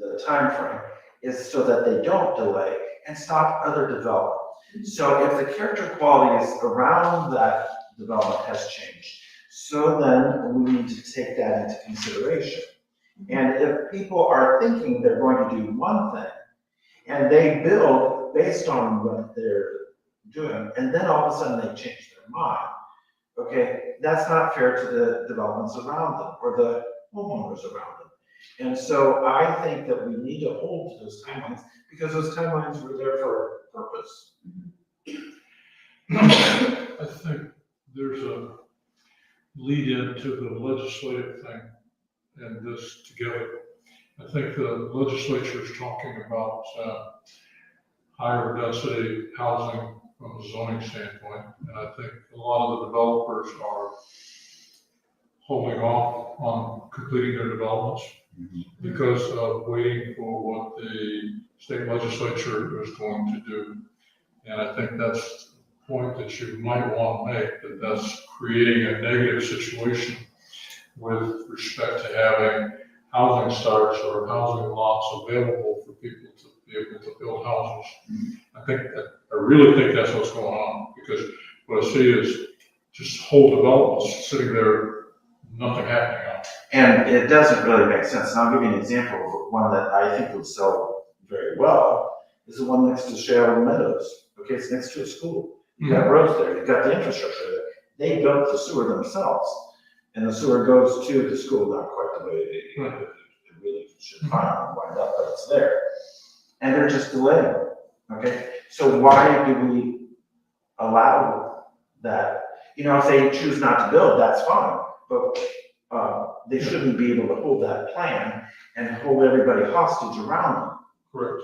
the time frame, is so that they don't delay and stop other development. So if the character qualities around that development has changed, so then we need to take that into consideration. And if people are thinking they're going to do one thing, and they build based on what they're doing, and then all of a sudden they change their mind, okay, that's not fair to the developments around them or the homeowners around them. And so I think that we need to hold to those timelines, because those timelines were there for a purpose.
I think there's a lead into the legislative thing and this together. I think the legislature is talking about higher density housing from a zoning standpoint. And I think a lot of the developers are holding off on completing their developments because of waiting for what the state legislature is going to do. And I think that's the point that you might want to make, that that's creating a negative situation with respect to having housing starts or housing lots available for people to be able to build houses. I really think that's what's going on, because what I see is just whole developments sitting there, nothing happening on it.
And it doesn't really make sense. And I'll give you an example of one that I think would sell very well, is the one next to Shadow Meadows. Okay, it's next to a school. You've got roads there, you've got the infrastructure there. They built the sewer themselves, and the sewer goes to the school, not quite the way it really should wind up, but it's there. And they're just delaying, okay? So why do we allow that? You know, if they choose not to build, that's fine, but they shouldn't be able to hold that plan and hold everybody hostage around them.
Correct.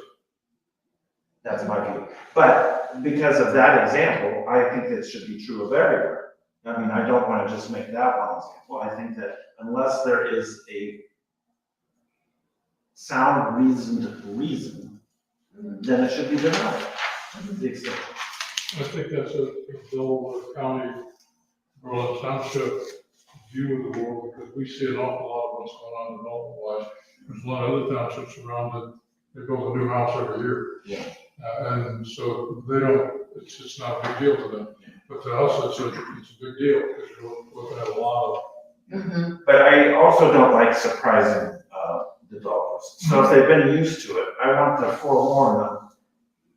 That's my view. But because of that example, I think it should be true of everywhere. I mean, I don't want to just make that one example. I think that unless there is a sound reason, then it should be denied. The extension.
I think that's a Delaware County, Berlin Township view of the world, because we see an awful lot of what's going on development-wise. There's a lot of other townships around that they build a new house every year.
Yeah.
And so they don't, it's just not a big deal to them. But to us, it's a big deal, because you're looking at a lot of.
But I also don't like surprising developers. So if they've been used to it, I want to forewarn them,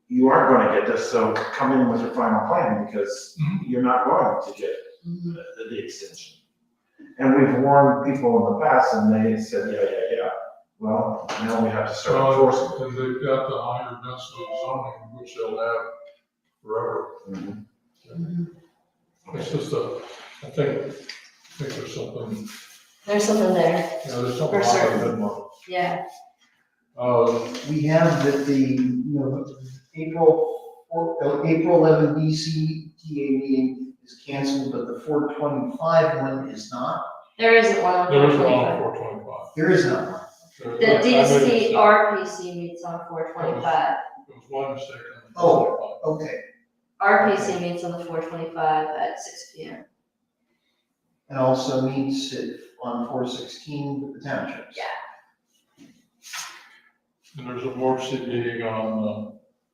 you aren't going to get this, so come in with your final plan, because you're not going to get the extension. And we've warned people in the past, and they said, yeah. Well, now we have to start enforcing.
And they've got the higher density zoning, which they'll have forever. It's just I think there's something.
There's something there,
Yeah, there's something
For
wrong
certain.
with that one.
yeah.
We have that April 11 BCTA meeting is canceled, but the 425 one is not.
There isn't one on
There is one on
425.
425.
There is not one.
The DC RPC meets on 425.
There was one mistake on
Oh.
425.
Okay,
RPC meets on the 425 at 6 p.m.
and also meets on 416 with the townships.
Yeah.
And there's a emergency meeting on,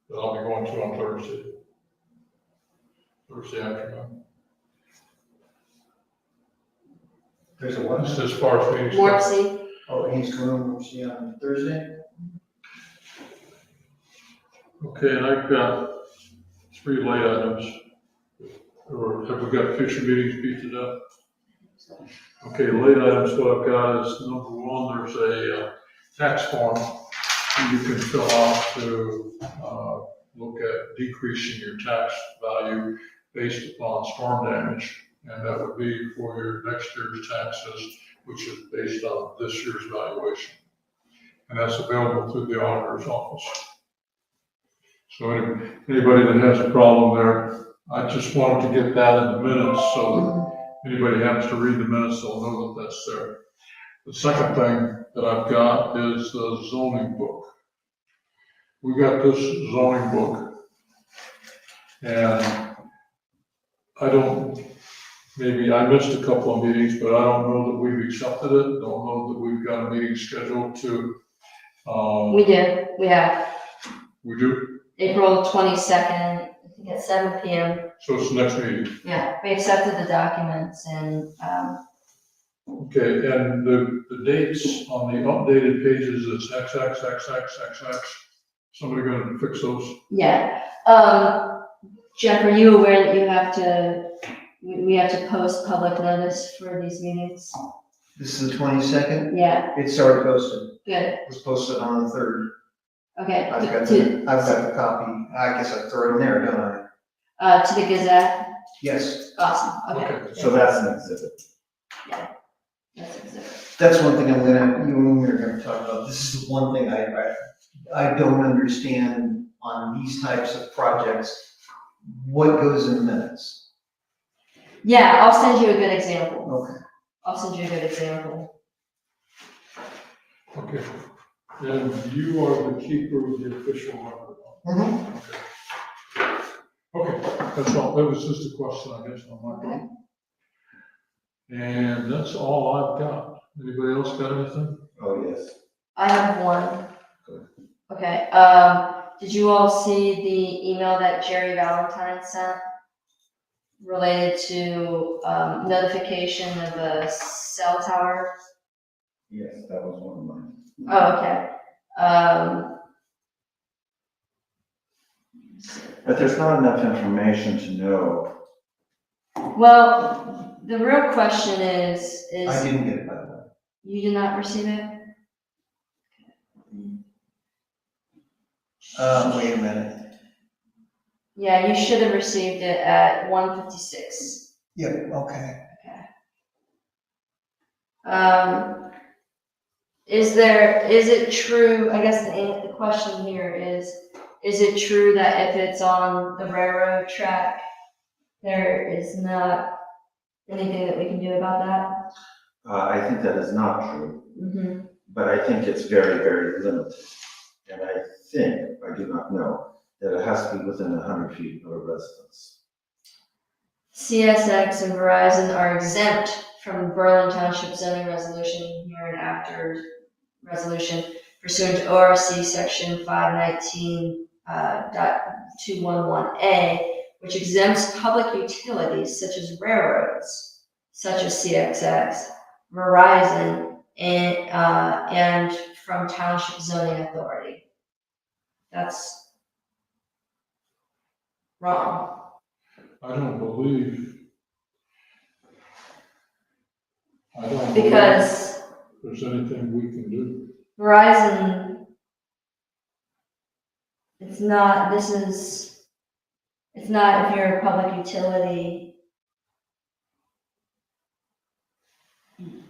that I'll be going to on Thursday afternoon.
There's a what?
This is as far as meetings. go.
Morpsey,
Oh, he's going to see on Thursday?
Okay, and I've got 3 late items. Or have we got future meetings beat to death? Okay, late items, what I've got is number 1, there's a tax form you can fill out to look at decreasing your tax value based upon storm damage. And that would be for your next year's taxes, which is based on this year's valuation. And that's available through the auditor's office. So anybody that has a problem there, I just wanted to get that in the minutes so that anybody happens to read the minutes, they'll know that that's there. The second thing that I've got is the zoning book. We got this zoning book, and maybe I missed a couple of meetings, but I don't know that we've accepted it, don't know that we've got a meeting scheduled to,
we do, we have
we do,
April 22nd, I think at 7 PM.
so it's the next meeting.
Yeah, we accepted the documents and,
Okay, and the dates on the updated pages is XXXXXX. Somebody gonna fix those?
yeah. Jeff, are you aware that you have to, we have to post public notice for these meetings?
This is the 22nd?
Yeah,
It's already posted.
good,
It was posted on the 3rd.
okay.
I've got
To
the copy. I guess I throw it in there, don't I?
to the Gazette,
Yes.
awesome, okay.
Okay,
So that's an exhibit.
That's exactly.
That's one thing you and me are gonna talk about. This is the one thing I don't understand on these types of projects. What goes in the minutes?
Yeah, I'll send you a good example.
Okay.
I'll send you a good example.
okay. And you are the keeper of the official record.
Mhm.
Okay, that's all, that was just a question, I guess, on my part. And that's all I've got. Anybody else got anything?
Oh, yes.
I have one.
Good.
Okay, did you all see the email that Jerry Valentine sent related to, notification of a cell tower?
Yes, that was one of mine.
Oh, okay.
But there's not enough information to know.
Well, the real question is
I didn't get it, by the way.
you did not receive it?
Wait a minute.
Yeah, you should have received it at 1:56.
Yep, okay.
Is it true, I guess the question here is it true that if it's on the railroad track, there is not anything that we can do about that?
I think that is not true,
Mm-hmm.
but I think it's very, very limited. And I think, I do not know, that it has to be within 100 feet of a residence.
CSX and Verizon are exempt from Berlin Township zoning resolution here and after resolution pursuant to ORC section 519.211A, which exempts public utilities such as railroads, such as CSX, Verizon, and from township zoning authority. That's wrong.
I don't believe
Because
there's anything we can do.
Verizon, it's not if you're a public utility,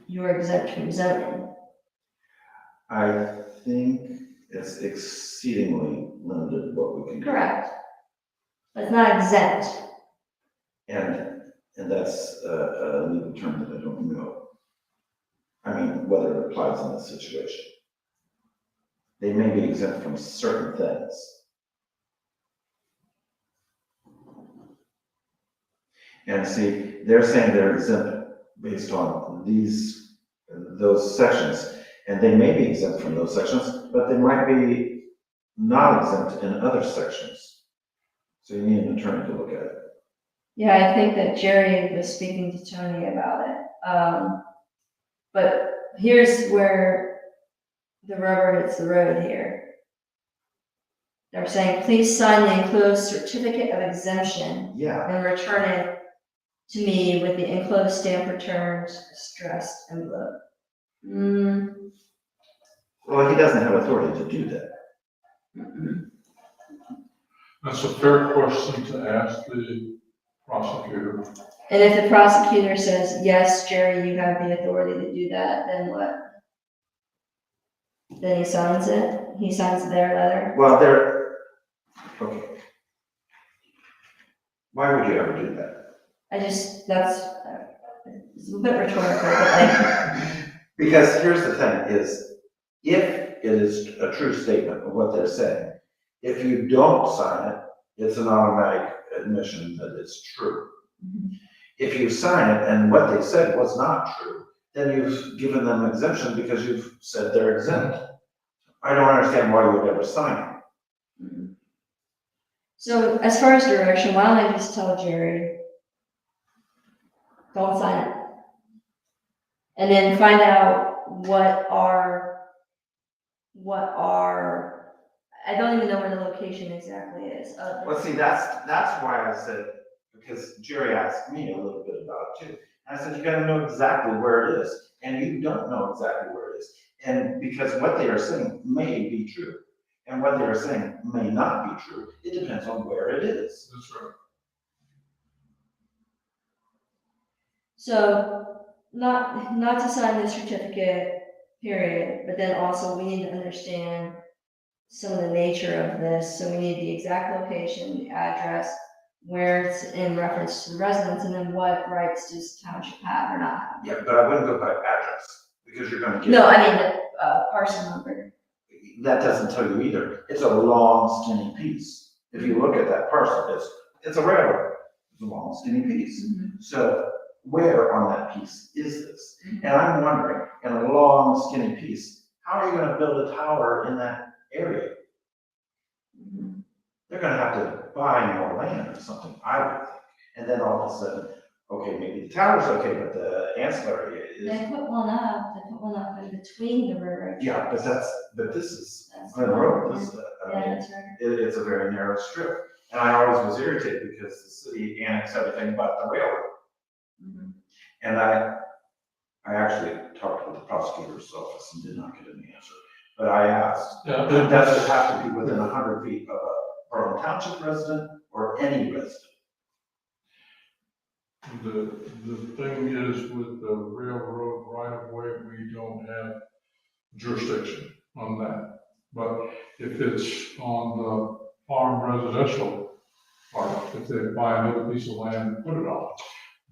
you're exempt from zoning.
I think it's exceedingly limited what we can do.
Correct. But it's not exempt.
And that's a legal term that I don't know. I mean, whether it applies in this situation. They may be exempt from certain things. And see, they're saying they're exempt based on those sections. And they may be exempt from those sections, but they might be not exempt in other sections. So you need an attorney to look at it.
Yeah, I think that Jerry was speaking to Tony about it. But here's where the rubber hits the road here. They're saying, please sign the enclosed certificate of exemption
Yeah,
and return it to me with the enclosed stamp returned stressed envelope.
well, he doesn't have authority to do that.
That's a fair question to ask the prosecutor.
And if the prosecutor says, yes, Jerry, you have the authority to do that, then what? Then he signs it? He signs their letter?
Well, okay. Why would you ever do that?
It's a bit rhetorical, but like,
Because here's the thing is, if it is a true statement of what they're saying, if you don't sign it, it's an automatic admission that it's true. If you sign it and what they said was not true, then you've given them exemption because you've said they're exempt. I don't understand why you would ever sign it.
so as far as direction, why don't I just tell Jerry, don't sign it? And then find out what I don't even know where the location exactly is.
Well, see, that's why I said, because Jerry asked me a little bit about it too. And I said, you gotta know exactly where it is, and you don't know exactly where it is. And because what they are saying may be true, and what they are saying may not be true, it depends on where it is.
That's right.
So, not to sign the certificate, period, but then also we need to understand some of the nature of this, so we need the exact location, the address, where it's in reference to the residence, and then what rights does township have or not have.
Yeah, but I wouldn't go by address, because you're gonna get.
No, I mean the parcel number.
That doesn't tell you either. It's a long skinny piece. If you look at that parcel, it's a railroad. It's a long skinny piece. So where on that piece is this? And I'm wondering, in a long skinny piece, how are you gonna build a tower in that area? They're gonna have to buy more land or something, I would think. And then all of a sudden, okay, maybe the tower's okay, but the ancillary is.
They put one up in between the railroad.
Yeah,
tracks.
but this is,
That's
on the road, this is, I
Yeah,
mean,
that's right.
it's a very narrow strip. And I always was irritated because the city annexed everything but the railroad. And I actually talked with the prosecutor's office and did not get an answer. But I asked,
Yeah,
does it have to be within 100 feet of a Berlin Township resident or any resident?
The thing is with the railroad right of way, we don't have jurisdiction on that. But if it's on the farm residential part, if they buy another piece of land and put it on,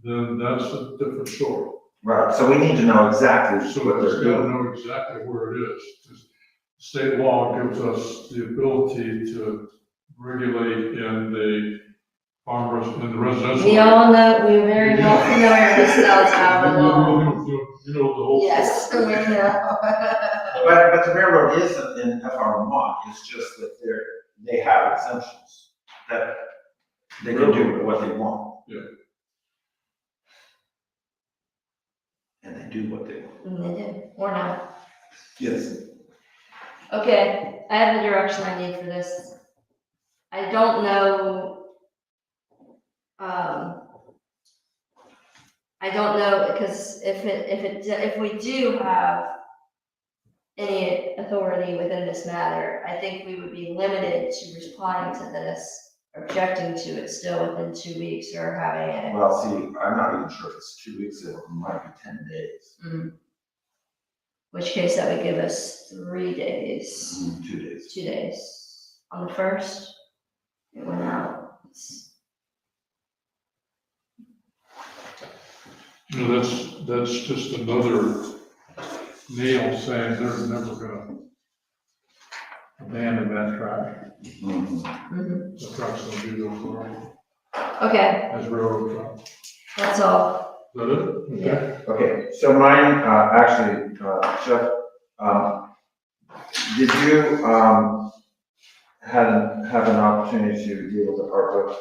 then that's a different story.
Right, so we need to know exactly
So
what
it's
they're
gotta
doing.
know exactly where it is. 'Cause state law gives us the ability to regulate in the in the residential.
We all know, we're very well familiar with cell tower law.
You know the whole.
Yes, we know.
But the railroad isn't in FR1, it's just that they have exemptions that they can do what they want.
Yeah.
And they do what they want.
And they do, or not.
Yes.
Okay, I have the direction I need for this. I don't know. I don't know, because if we do have any authority within this matter, I think we would be limited to replying to this, objecting to it still within 2 weeks, or having it.
Well, see, I'm not even sure if it's 2 weeks, it might be 10 days.
Which case that would give us 3 days.
2 days.
2 days. On the first, it went out.
You know, that's just another nail saying they're never gonna abandon that track. The truck's gonna be there for
Okay,
as railroad track.
that's all.
that it? Okay.
Okay, so mine, actually, Jeff, did you, have an opportunity to deal with the ARPA?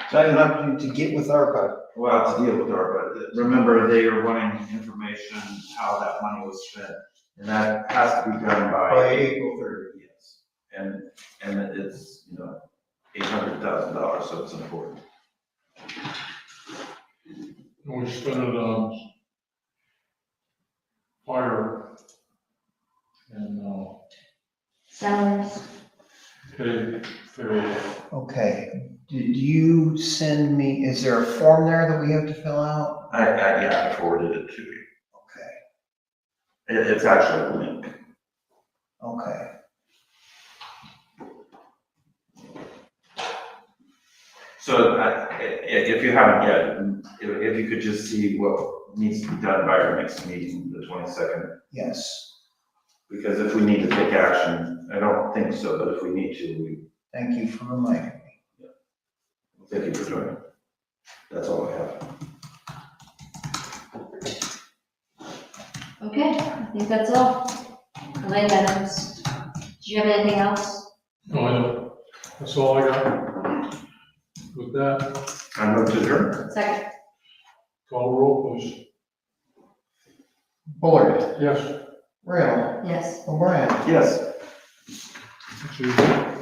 So I had an opportunity to get with ARPA.
Well, to deal with ARPA, remember, they are wanting information, how that money was spent, and that has to be done
By
by.
April 30th.
Yes, and it's, $800,000, so it's important.
We spent it on fire and,
Salaries.
pay.
Okay, did you send me, is there a form there that we have to fill out?
I forwarded it to you.
Okay,
It's actually a link.
okay.
So, if you haven't yet, if you could just see what needs to be done by our next meeting, the 22nd.
Yes,
Because if we need to take action, I don't think so, but if we need to,
thank you for reminding me.
thank you for joining. That's all I have.
Okay, I think that's all. Elaine Adams, do you have anything else?
No, I don't. That's all I got. With that,
I move to adjourn.
Second.
call the roll, please.
Bullard,
Yes.
Rail,
Yes.
O'Brien.
Yes.
That's you.